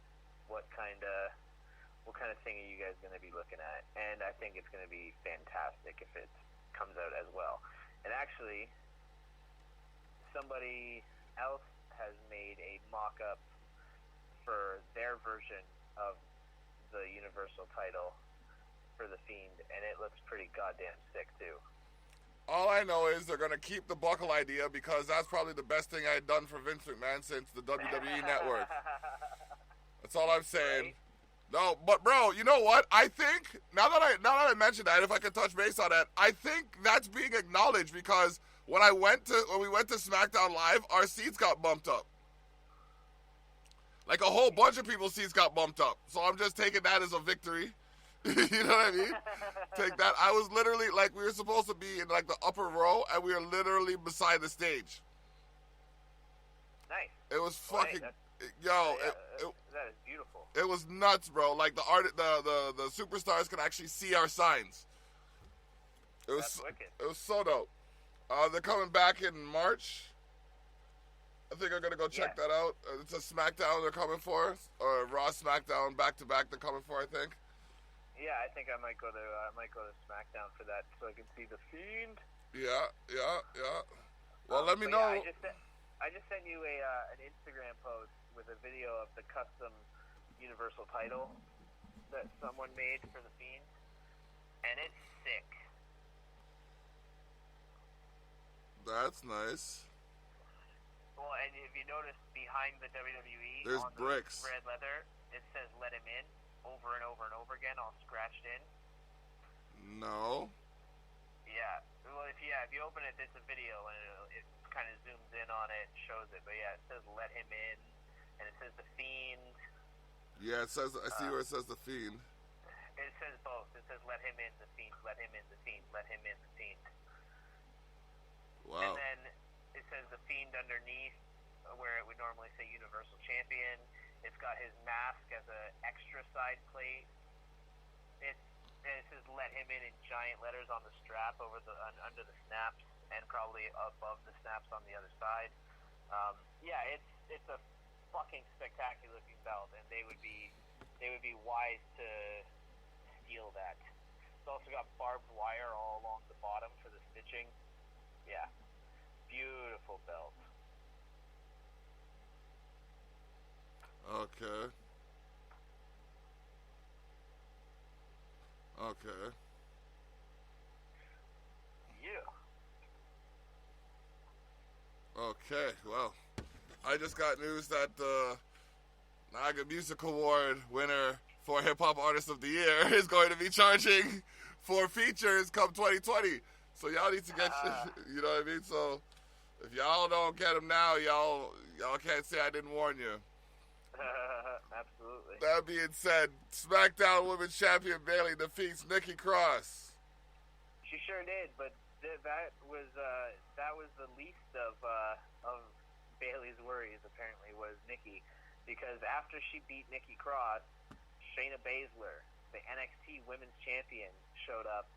what kind of thing are you guys going to be looking at?" And I think it's going to be fantastic if it comes out as well. And actually, somebody else has made a mock-up for their version of the Universal title for The Fiend, and it looks pretty goddamn sick, too. All I know is they're going to keep the buckle idea because that's probably the best thing I had done for Vince McMahon since the WWE Network. That's all I'm saying. Right? No, but bro, you know what? I think now that I mentioned that, if I could touch base on that, I think that's being acknowledged because when we went to SmackDown Live, our seats got bumped up. Like a whole bunch of people's seats got bumped up. So I'm just taking that as a victory. You know what I mean? Take that. I was literally we were supposed to be in the upper row, and we were literally beside the stage. Nice. It was fucking that is beautiful. It was nuts, bro. The superstars could actually see our signs. That's wicked. It was so dope. They're coming back in March. I think I'm gonna go check that out. It's a SmackDown they're coming for, or Raw SmackDown back to back they're coming for, I think. Yeah, I think I might go to SmackDown for that so I can see the Fiend. Yeah. Well, let me know. Yeah, I just sent you an Instagram post with a video of the custom Universal title that someone made for the Fiend, and it's sick. That's nice. Well, and if you notice behind the WWE There's on bricks. the red leather, it says "Let him in" over and over and over again, all scratched in. No. Yeah. Well, if you open it, it's a video, and it kind of zooms in on it and shows it. But yeah, it says "Let him in," and it says "The Fiend." Yeah, it says. I see where it says the Fiend. It says both. It says "Let him in, the Fiend." Let him in, the Fiend. Let him in, the Fiend. Wow. And then it says "The Fiend" underneath, where it would normally say Universal Champion. It's got his mask as an extra side plate. And it says "Let him in" giant letters on the strap over under the snaps, and probably above the snaps on the other side. Yeah, it's a fucking spectacular looking belt, and they would be wise to steal that. It's also got barbed wire all along the bottom for the stitching. Yeah, beautiful belt. Okay. Okay. Yeah. Okay. Well, I just got news that the Naga Music Award winner for Hip Hop Artist of the Year is going to be charging for features come 2020. So y'all need to get, you know what I mean? So if y'all don't get them now, y'all can't say I didn't warn you. Absolutely. That being said, SmackDown Women's Champion Bayley defeats Nikki Cross. She sure did, but that was the least of Bayley's worries. Apparently, was Nikki, because after she beat Nikki Cross, Shayna Baszler, the NXT Women's Champion, showed up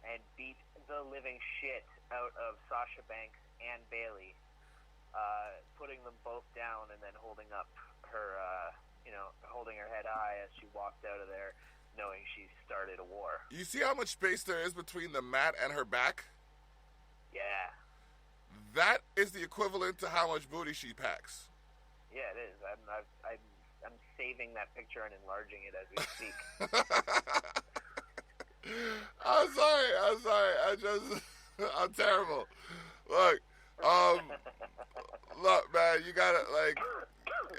and beat the living shit out of Sasha Banks and Bayley, putting them both down and then holding up her, holding her head high as she walked out of there, knowing she started a war. You see how much space there is between the mat and her back? Yeah. That is the equivalent to how much booty she packs. Yeah, it is. I'm saving that picture and enlarging it as we speak. I'm sorry. I'm terrible. Look, man, you gotta,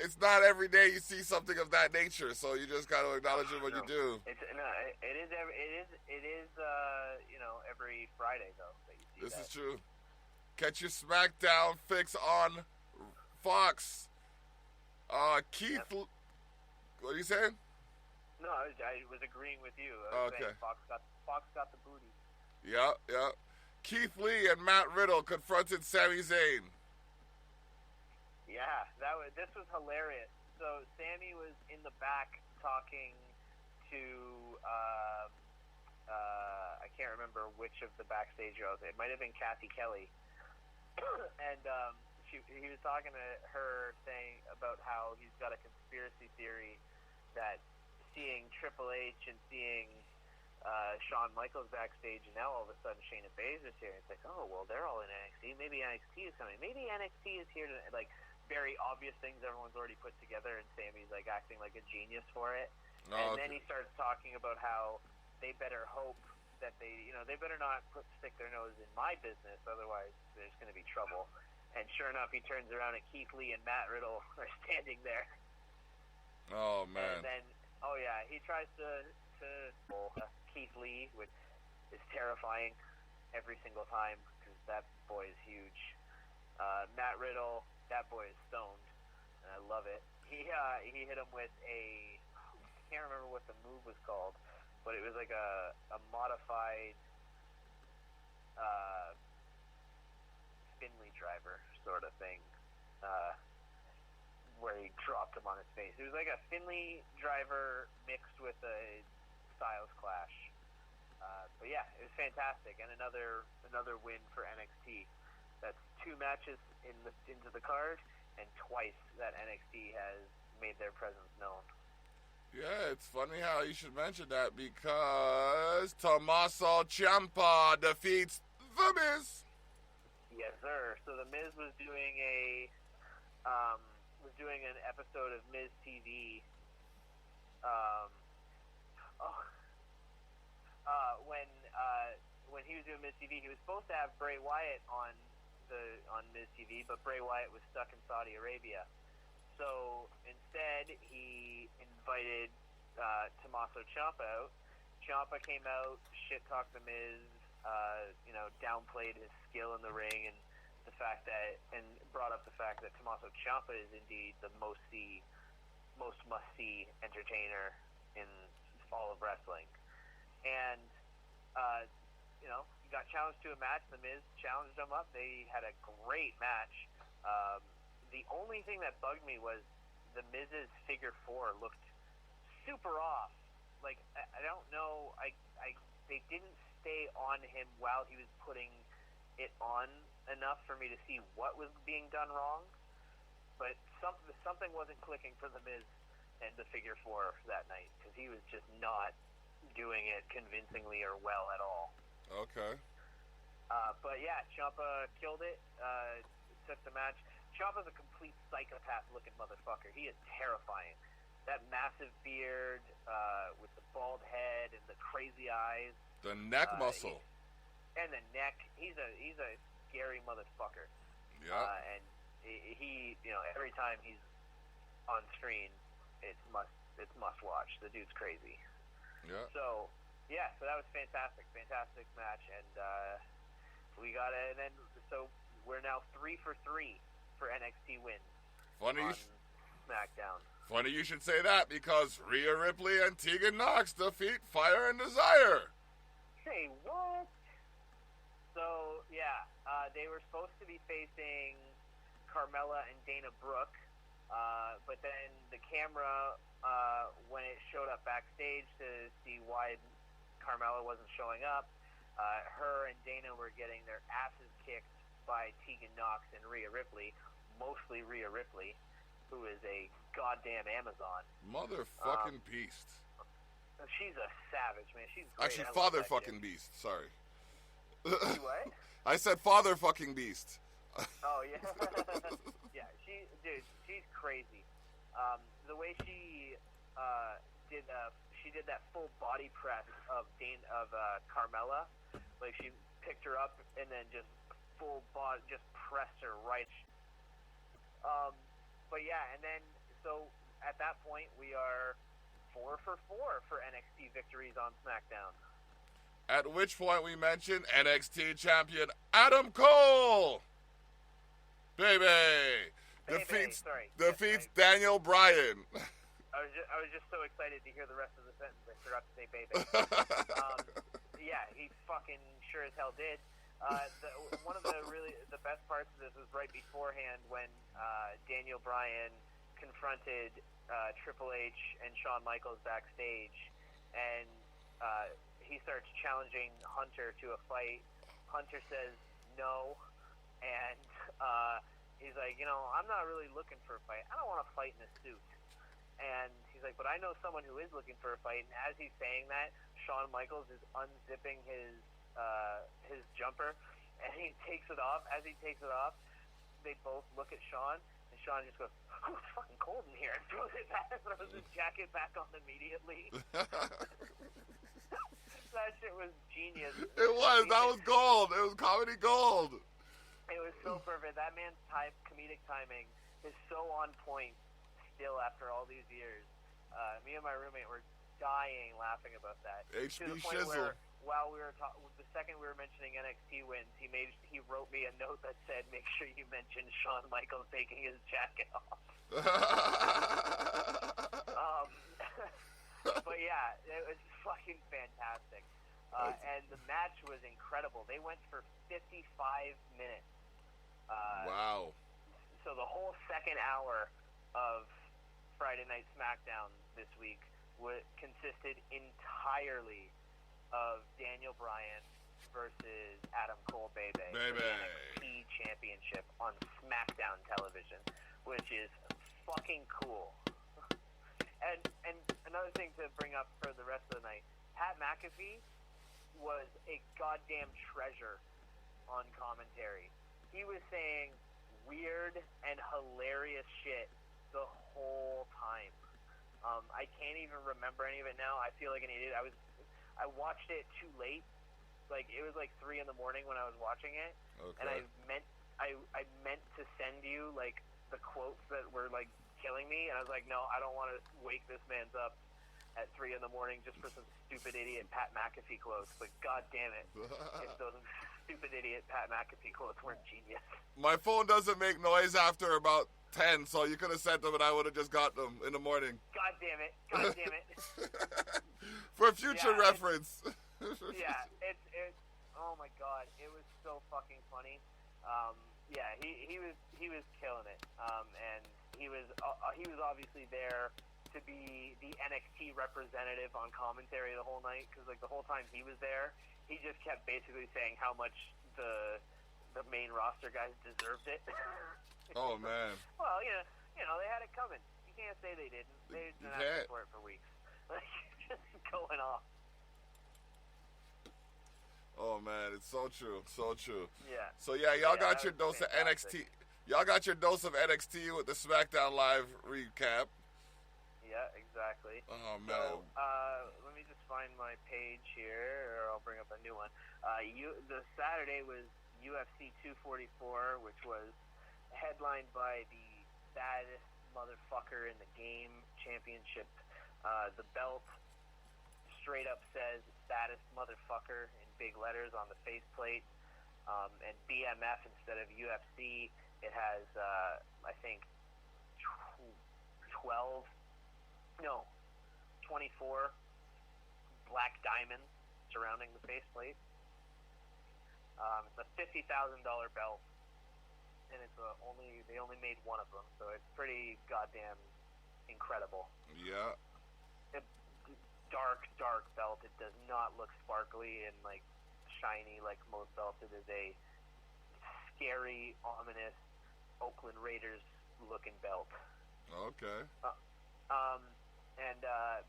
it's not every day you see something of that nature, so you just gotta acknowledge it when you do. It is every Friday though that you see This that. is true. Catch your SmackDown fix on Fox. Keith, Yep. What are you saying? No, I was agreeing with you. I was saying Fox got the booty. Yeah. Keith Lee and Matt Riddle confronted Sami Zayn. Yeah, this was hilarious. So Sammy was in the back talking to I can't remember which of the backstage girls. It might have been Kathy Kelly, and he was talking to her, saying about how he's got a conspiracy theory that seeing Triple H and seeing Shawn Michaels backstage, and now all of a sudden Shayna Baszler's here. It's like, oh well, they're all in NXT. Maybe NXT is coming. Maybe NXT is here to, very obvious things everyone's already put together, and Sammy's acting like a genius for it. And then he starts talking about how they better hope that they better not stick their nose in my business, otherwise there's going to be trouble. And sure enough, he turns around and Keith Lee and Matt Riddle are standing there. Oh man! And then, he tries to Keith Lee, which is terrifying every single time because that boy is huge. Matt Riddle, that boy is stoned, and I love it. He hit him with I can't remember what the move was called, but it was like a modified Finley driver sort of thing, where he dropped him on his face. It was like a Finley driver mixed with a Styles Clash. But yeah, it was fantastic, and another win for NXT. That's 2 matches into the card, and twice that NXT has made their presence known. Yeah, it's funny how you should mention that because Tommaso Ciampa defeats The Miz. Yes, sir. So The Miz was doing an episode of Miz TV. When he was doing Miz TV, he was supposed to have Bray Wyatt on on Miz TV, but Bray Wyatt was stuck in Saudi Arabia. So instead, he invited Tommaso Ciampa out. Ciampa came out, shit-talked the Miz, downplayed his skill in the ring, and brought up the fact that Tommaso Ciampa is indeed the most must-see entertainer in all of wrestling. And he got challenged to a match. The Miz challenged him up. They had a great match. The only thing that bugged me was the Miz's figure four looked super off. Like, I don't know. They didn't stay on him while he was putting it on enough for me to see what was being done wrong. But something wasn't clicking for the Miz and the figure four that night, because he was just not doing it convincingly or well at all. Okay. But yeah, Ciampa killed it. Took the match. Ciampa's a complete psychopath-looking motherfucker. He is terrifying. That massive beard with the bald head and the crazy eyes. The neck muscle. And the neck. He's a scary motherfucker. Yeah. And he, every time he's on screen, it's must watch. The dude's crazy. Yeah. So that was fantastic match, and we got it. And then so we're now 3 for 3 for NXT wins. Funny on SmackDown. Funny you should say that, because Rhea Ripley and Tegan Nox defeat Fire and Desire. Say what? So yeah, they were supposed to be facing Carmella and Dana Brooke, but then the camera, when it showed up backstage to see why Carmella wasn't showing up, her and Dana were getting their asses kicked by Tegan Nox and Rhea Ripley, mostly Rhea Ripley, who is a goddamn Amazon. Motherfucking beast. She's a savage, man. She's great. Actually, father fucking beast. Sorry. What? I said father fucking beast. Oh, yeah. Yeah, she's crazy. The way she did that full body press of Carmella, like she picked her up and then just full body, just pressed her right. But yeah, and then so at that point we are 4 for 4 for NXT victories on SmackDown. At which point we mention NXT champion Adam Cole. Baby. Defeats Daniel Bryan. I was just so excited to hear the rest of the sentence. I forgot to say baby. Yeah, he fucking sure as hell did. One of the best parts of this was right beforehand when Daniel Bryan confronted Triple H and Shawn Michaels backstage, and he starts challenging Hunter to a fight. Hunter says no, and he's like, I'm not really looking for a fight. I don't want to fight in a suit. And he's like, but I know someone who is looking for a fight. And as he's saying that, Shawn Michaels is unzipping his jumper, and he takes it off. As he takes it off, they both look at Shawn, and Shawn just goes, "Oh, it's fucking cold in here," and throws his jacket back on immediately. That shit was genius. It was. That was gold. It was comedy gold. It was so perfect. That man's comedic timing is so on point still after all these years. Me and my roommate were dying laughing about that. HB to the point Shizzle. where while we were the second we were mentioning NXT wins, he wrote me a note that said, "Make sure you mention Shawn Michaels taking his jacket off." But yeah, it was fucking fantastic. And the match was incredible. They went for 55 minutes. Wow. So the whole second hour of Friday Night SmackDown this week consisted entirely of Daniel Bryan versus Adam Cole, baby. For the NXT Championship on SmackDown television, which is fucking cool. And another thing to bring up for the rest of the night, Pat McAfee was a goddamn treasure on commentary. He was saying weird and hilarious shit the whole time. I can't even remember any of it now. I feel like an idiot. I watched it too late. Like, it was like 3 a.m. when I was watching it. Okay. And I meant to send you like the quotes that were like killing me, and I was like, no, I don't want to wake this man's up at 3 a.m. just for some stupid idiot Pat McAfee quotes. But god damn it, if those stupid idiot Pat McAfee quotes weren't genius. My phone doesn't make noise after about 10, so you could have sent them and I would have just got them in the morning. God damn it. God damn it. For future reference. It's oh my god, it was so fucking funny. He was killing it. And he was obviously there to be the NXT representative on commentary the whole night, because like the whole time he was there, he just kept basically saying how much the main roster guys deserved it. Oh man. Well, you know, they had it coming. You can't say they didn't. They've been asking for it for weeks. Like, just going off. Oh man, it's so true, so true. Yeah. So y'all got your dose of NXT. Y'all got your dose of NXT with the SmackDown Live recap. Yeah, exactly. Oh man. So, let me just find my page here, or I'll bring up a new one. The Saturday was UFC 244, which was headlined by the baddest motherfucker in the game championship. The belt straight up says baddest motherfucker in big letters on the faceplate. And BMF instead of UFC, it has, I think, 24 black diamonds surrounding the faceplate. It's a $50,000 belt, and they only made one of them, so it's pretty goddamn incredible. Yeah. Dark belt. It does not look sparkly and like shiny like most belts. It is a scary, ominous Oakland Raiders looking belt. Okay.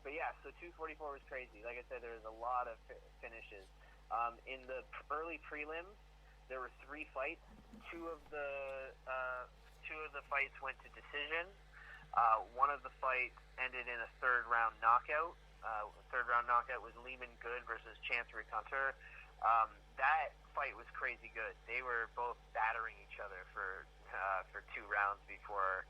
But yeah, so 244 was crazy. Like I said, there was a lot of finishes. In the early prelims, there were 3 fights. Two of the fights went to decision. One of the fights ended in a third round knockout. Third round knockout was Lehman Good versus Chancery Hunter. That fight was crazy good. They were both battering each other for 2 rounds before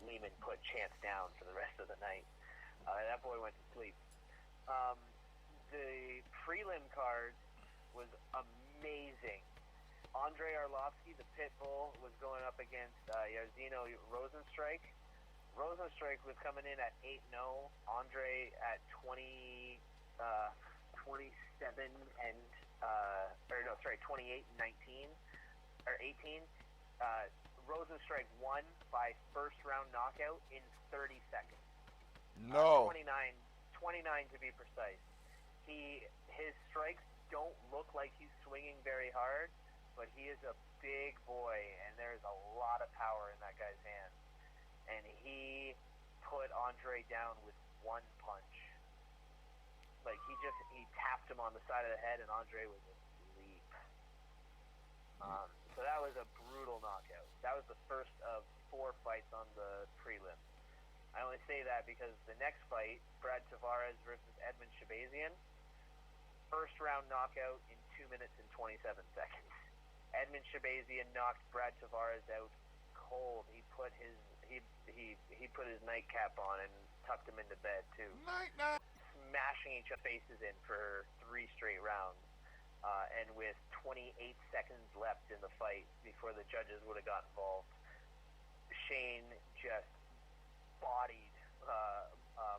Lehman put Chance down for the rest of the night. That boy went to sleep. The prelim card was amazing. Andre Arlovsky, the Pitbull, was going up against Jairzinho Rozenstruik. Rozenstruik was coming in at 8-0. Andre at 27 and 28 and 19 or 18. Rozenstruik won by first round knockout in 30 seconds. No. 29 to be precise. His strikes don't look like he's swinging very hard, but he is a big boy, and there's a lot of power in that guy's hands. And he put Andre down with one punch. Like, he tapped him on the side of the head, and Andre was asleep. So that was a brutal knockout. That was the first of 4 fights on the prelim. I only say that because the next fight, Brad Tavares versus Edmund Shabazian, first round knockout in 2 minutes and 27 seconds. Edmund Shabazian knocked Brad Tavares out cold. He put his nightcap on and tucked him into bed too. Night. Smashing each other's faces in for 3 straight rounds. And with 28 seconds left in the fight before the judges would have got involved, Shane just bodied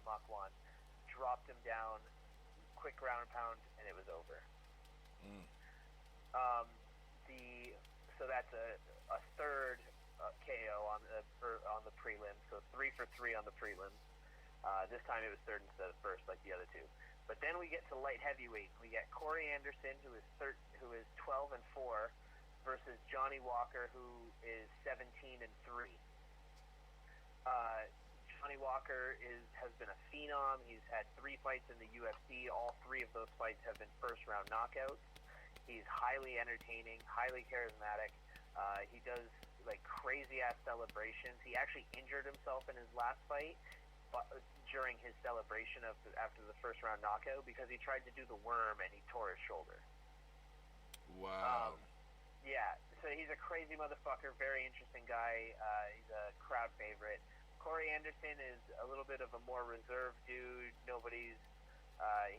Makwan, dropped him down, quick ground and pound, and it was over. So that's a third KO on the prelim. So 3 for 3 on the prelims. This time it was third instead of first, like the other 2. But then we get to light heavyweight. We get Corey Anderson, who is 12-4, versus Johnny Walker, who is 17-3. Johnny Walker has been a phenom. He's had 3 fights in the UFC. All 3 of those fights have been first round knockouts. He's highly entertaining, highly charismatic. He does like crazy ass celebrations. He actually injured himself in his last fight during his celebration after the first round knockout because he tried to do the worm and he tore his shoulder. Wow. Yeah, so he's a crazy motherfucker, very interesting guy. He's a crowd favorite. Corey Anderson is a little bit of a more reserved dude. Nobody's,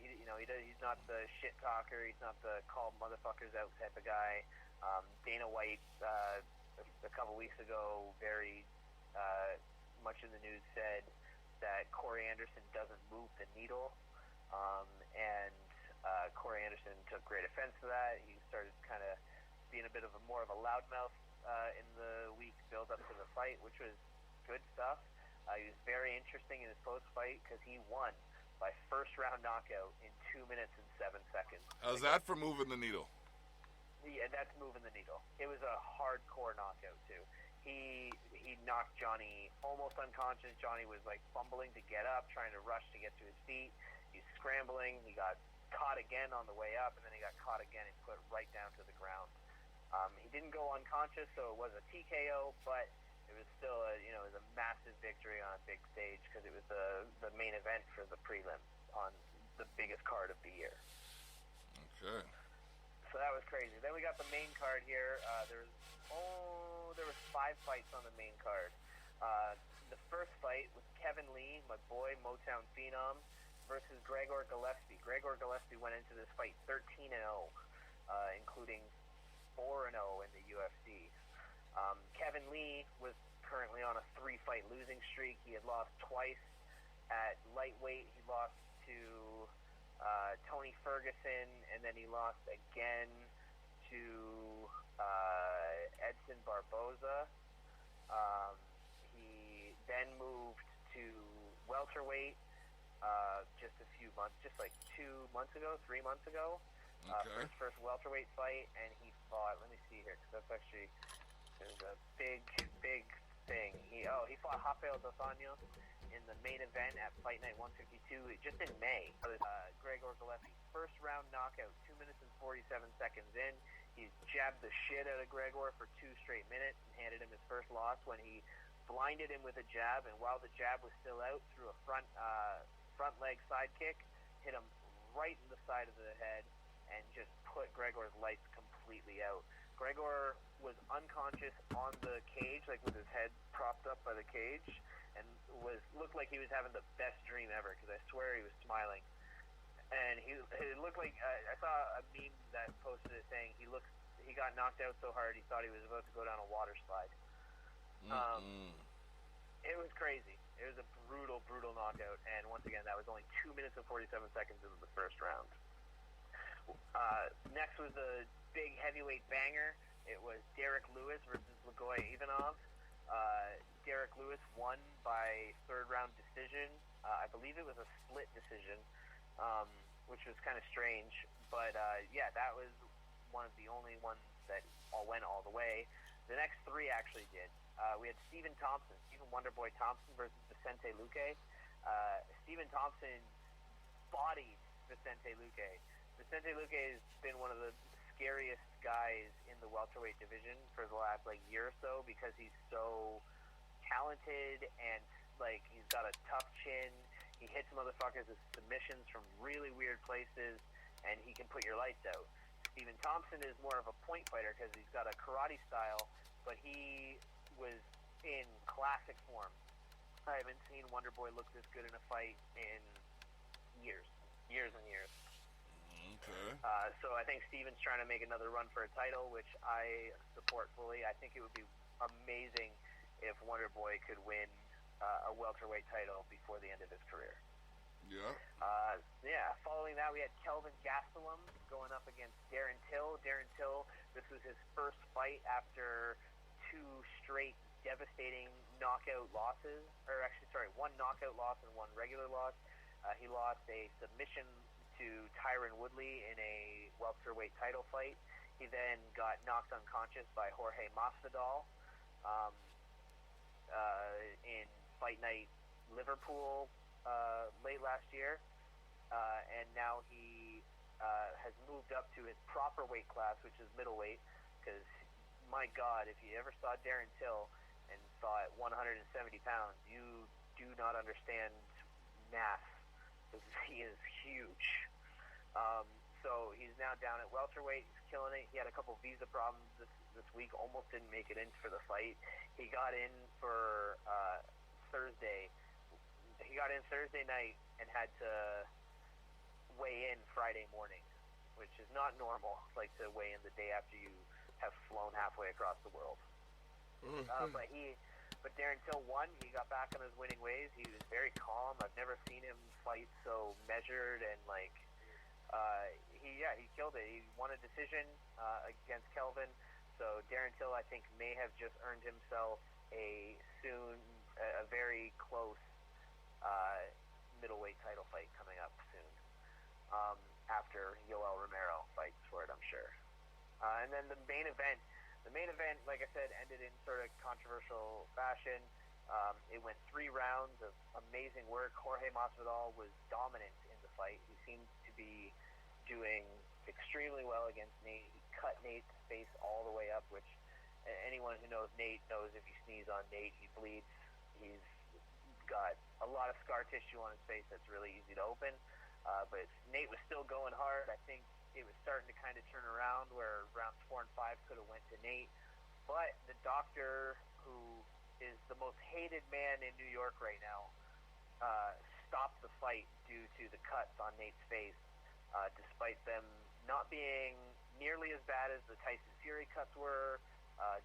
he's not the shit talker. He's not the call motherfuckers out type of guy. Dana White, a couple weeks ago, very much in the news, said that Corey Anderson doesn't move the needle, and Corey Anderson took great offense to that. He started kind of being a bit of more of a loudmouth in the week build up to the fight, which was good stuff. He was very interesting in his post-fight because he won by first-round knockout in 2 minutes and 7 seconds. How's that for moving the needle? Yeah, that's moving the needle. It was a hardcore knockout, too. He knocked Johnny almost unconscious. Johnny was, fumbling to get up, trying to rush to get to his feet. He's scrambling. He got caught again on the way up, and then he got caught again and put right down to the ground. He didn't go unconscious, so it was a TKO, but it was still it was a massive victory on a big stage because it was the main event for the prelims on the biggest card of the year. Okay. So that was crazy. Then we got the main card here. There was 5 fights on the main card. The first fight was Kevin Lee, my boy, Motown Phenom, versus Gregor Gillespie. Gregor Gillespie went into this fight 13-0, including 4-0 in the UFC. Kevin Lee was currently on a 3-fight losing streak. He had lost twice at lightweight. He lost to Tony Ferguson, and then he lost again to Edson Barboza. He then moved to welterweight just a few months, just 3 months ago. Okay. For his first welterweight fight, and he fought. Let me see here, because that's actually there's a big thing. He fought Rafael Dos Anjos in the main event at Fight Night 152 just in May. Gregor Gillespie, first round knockout, 2 minutes and 47 seconds in. He jabbed the shit out of Gregor for 2 straight minutes and handed him his first loss when he blinded him with a jab, and while the jab was still out, threw a front leg side kick, hit him right in the side of the head, and just put Gregor's lights completely out. Gregor was unconscious on the cage, with his head propped up by the cage, and looked like he was having the best dream ever, because I swear he was smiling. And it looked like I saw a meme that posted it saying he got knocked out so hard he thought he was about to go down a water slide. It was crazy. It was a brutal knockout, and once again, that was only 2 minutes and 47 seconds into the first round. Next was a big heavyweight banger. It was Derek Lewis versus Lagoy Ivanov. Derek Lewis won by 3rd-round decision. I believe it was a split decision, which was kind of strange. But, that was one of the only ones that went all the way. The next 3 actually did. We had Stephen Wonderboy Thompson versus Vicente Luque. Stephen Thompson bodied Vicente Luque. Vicente Luque has been one of the scariest guys in the welterweight division for the last year or so because he's so talented and he's got a tough chin. He hits motherfuckers with submissions from really weird places, and he can put your lights out. Stephen Thompson is more of a point fighter because he's got a karate style, but he was in classic form. I haven't seen Wonderboy look this good in a fight in years and years. Okay. So I think Steven's trying to make another run for a title, which I support fully. I think it would be amazing if Wonderboy could win a welterweight title before the end of his career. Yeah. Following that, we had Kelvin Gastelum going up against Darren Till. Darren Till, this was his first fight after 2 straight devastating knockout losses. One knockout loss and 1 regular loss. He lost a submission to Tyron Woodley in a welterweight title fight. He then got knocked unconscious by Jorge Masvidal in Fight Night Liverpool late last year, and now he has moved up to his proper weight class, which is middleweight, because my God, if you ever saw Darren Till and saw at 170 pounds, you do not understand mass, because he is huge. So he's now down at welterweight. He's killing it. He had a couple visa problems this week. Almost didn't make it in for the fight. He got in for Thursday. He got in Thursday night and had to weigh in Friday morning, which is not normal. Like to weigh in the day after you have flown halfway across the world. But Darren Till won. He got back on his winning ways. He was very calm. I've never seen him fight so measured and he killed it. He won a decision against Kelvin. So Darren Till, I think, may have just earned himself a very close middleweight title fight coming up soon. After Yoel Romero fights for it, I'm sure. And then the main event, like I said, ended in sort of controversial fashion. It went 3 rounds of amazing work. Jorge Masvidal was dominant in the fight. He seemed to be doing extremely well against Nate. He cut Nate's face all the way up, which anyone who knows Nate knows if you sneeze on Nate, he bleeds. He's got a lot of scar tissue on his face that's really easy to open. But Nate was still going hard. I think it was starting to kind of turn around where rounds 4 and 5 could have went to Nate. But the doctor, who is the most hated man in New York right now, stopped the fight due to the cuts on Nate's face, despite them not being nearly as bad as the Tyson Fury cuts were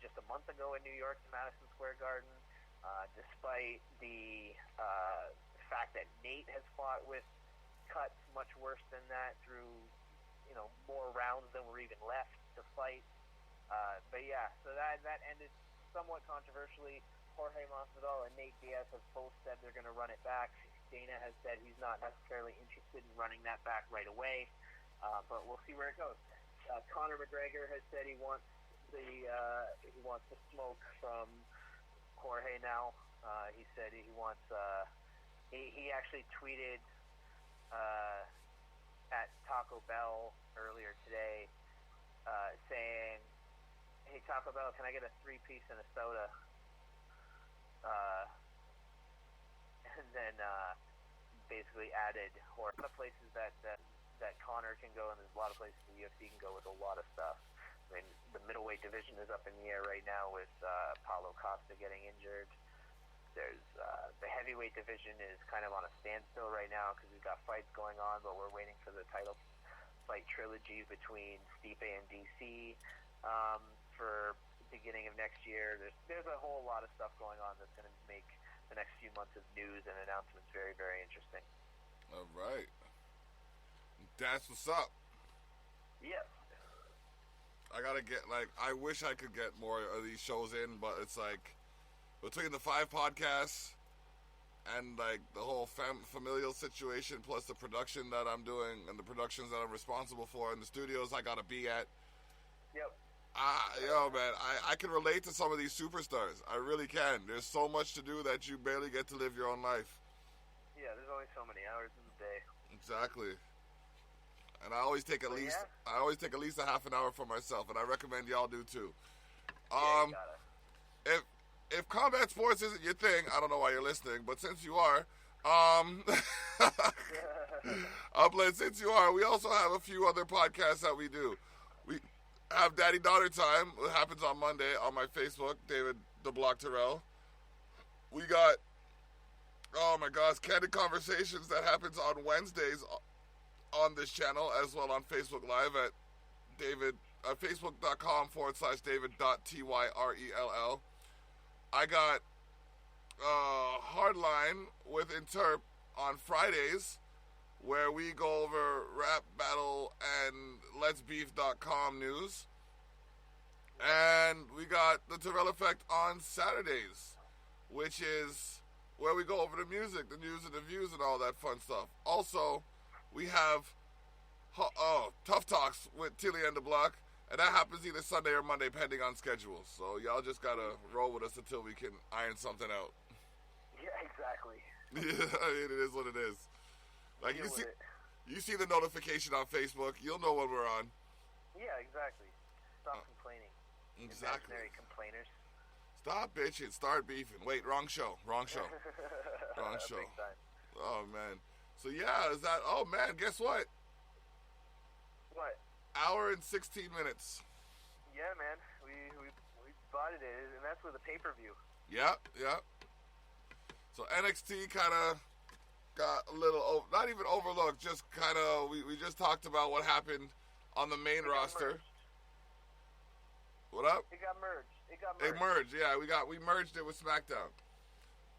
just a month ago in New York in Madison Square Garden, despite the fact that Nate has fought with cuts much worse than that through more rounds than were even left to fight. But yeah, so that ended somewhat controversially. Jorge Masvidal and Nate Diaz have both said they're going to run it back. Dana has said he's not necessarily interested in running that back right away, but we'll see where it goes. Conor McGregor has said he wants the smoke from Jorge now. He said he wants. He actually tweeted at Taco Bell earlier today, saying, "Hey Taco Bell, can I get a 3-piece and a soda?" And then basically added a lot of places that Conor can go, and there's a lot of places the UFC can go with a lot of stuff. I mean, the middleweight division is up in the air right now with Paulo Costa getting injured. There's the heavyweight division is kind of on a standstill right now because we've got fights going on, but we're waiting for the title fight trilogy between Stipe and DC for the beginning of next year. There's a whole lot of stuff going on that's going to make the next few months of news and announcements very, very interesting. All right. That's what's up. Yes. I gotta get, I wish I could get more of these shows in, but it's between the 5 podcasts and the whole familial situation, plus the production that I'm doing and the productions that I'm responsible for in the studios I gotta be at. Yep. Yo, man, I can relate to some of these superstars. I really can. There's so much to do that you barely get to live your own life. Yeah, there's only so many hours in the day. Exactly. And I always take at least a half an hour for myself, and I recommend y'all do too. Yeah, you gotta. If combat sports isn't your thing, I don't know why you're listening, but since you are, since you are, we also have a few other podcasts that we do. We have Daddy-Daughter Time. It happens on Monday on my Facebook, David Dablock Terrell. We got, oh my gosh, Candid Conversations that happens on Wednesdays on this channel, as well on Facebook Live at facebook.com/David.Tyrell. I got Hardline with Interp on Fridays, where we go over rap battle and letsbeef.com news. And we got the Terrell Effect on Saturdays, which is where we go over the music, the news and the views and all that fun stuff. Also, we have Tough Talks with Thili and Dablock, and that happens either Sunday or Monday, depending on schedules. So y'all just gotta roll with us until we can iron something out. Yeah, exactly. Yeah, I mean, it is what it is. You see the notification on Facebook, you'll know when we're on. Yeah, exactly. Stop complaining. Exactly. Imaginary complainers. Stop bitching, start beefing. Wait, wrong show. Wrong show. Big time. Oh, man. So, yeah, oh, man, guess what? What? Hour and 16 minutes. Yeah, man. We spotted it, and that's with a pay-per-view. Yeah. So NXT kind of got a little, not even overlooked, just kind of, we just talked about what happened on the main roster. What up? It got merged. It merged, yeah. We merged it with SmackDown.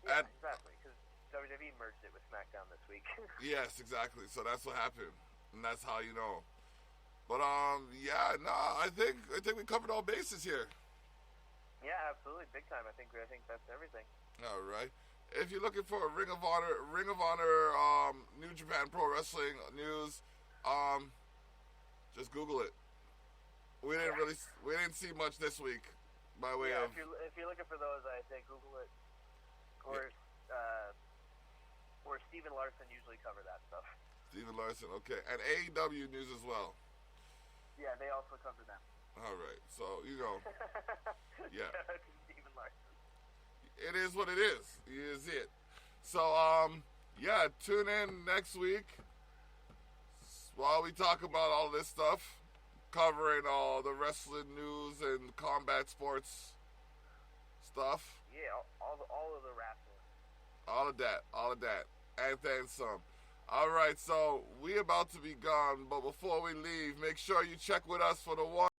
Yeah, exactly, because WWE merged it with SmackDown this week. Yes, exactly. So that's what happened, and that's how you know. But I think we covered all bases here. Yeah, absolutely, big time. I think that's everything. All right. If you're looking for a Ring of Honor, New Japan Pro Wrestling news, just Google it. We didn't see much this week, by way of. If you're looking for those, I say Google it, or Steven Larson usually cover that stuff. Steven Larson, okay, and AEW news as well. Yeah, they also cover them. All right, so yeah. Steven Larson. It is what it is. It is it. So tune in next week while we talk about all this stuff, covering all the wrestling news and combat sports stuff. Yeah, all of the wrestling. All of that, and then some. All right, so we about to be gone, but before we leave, make sure you check with us for the one.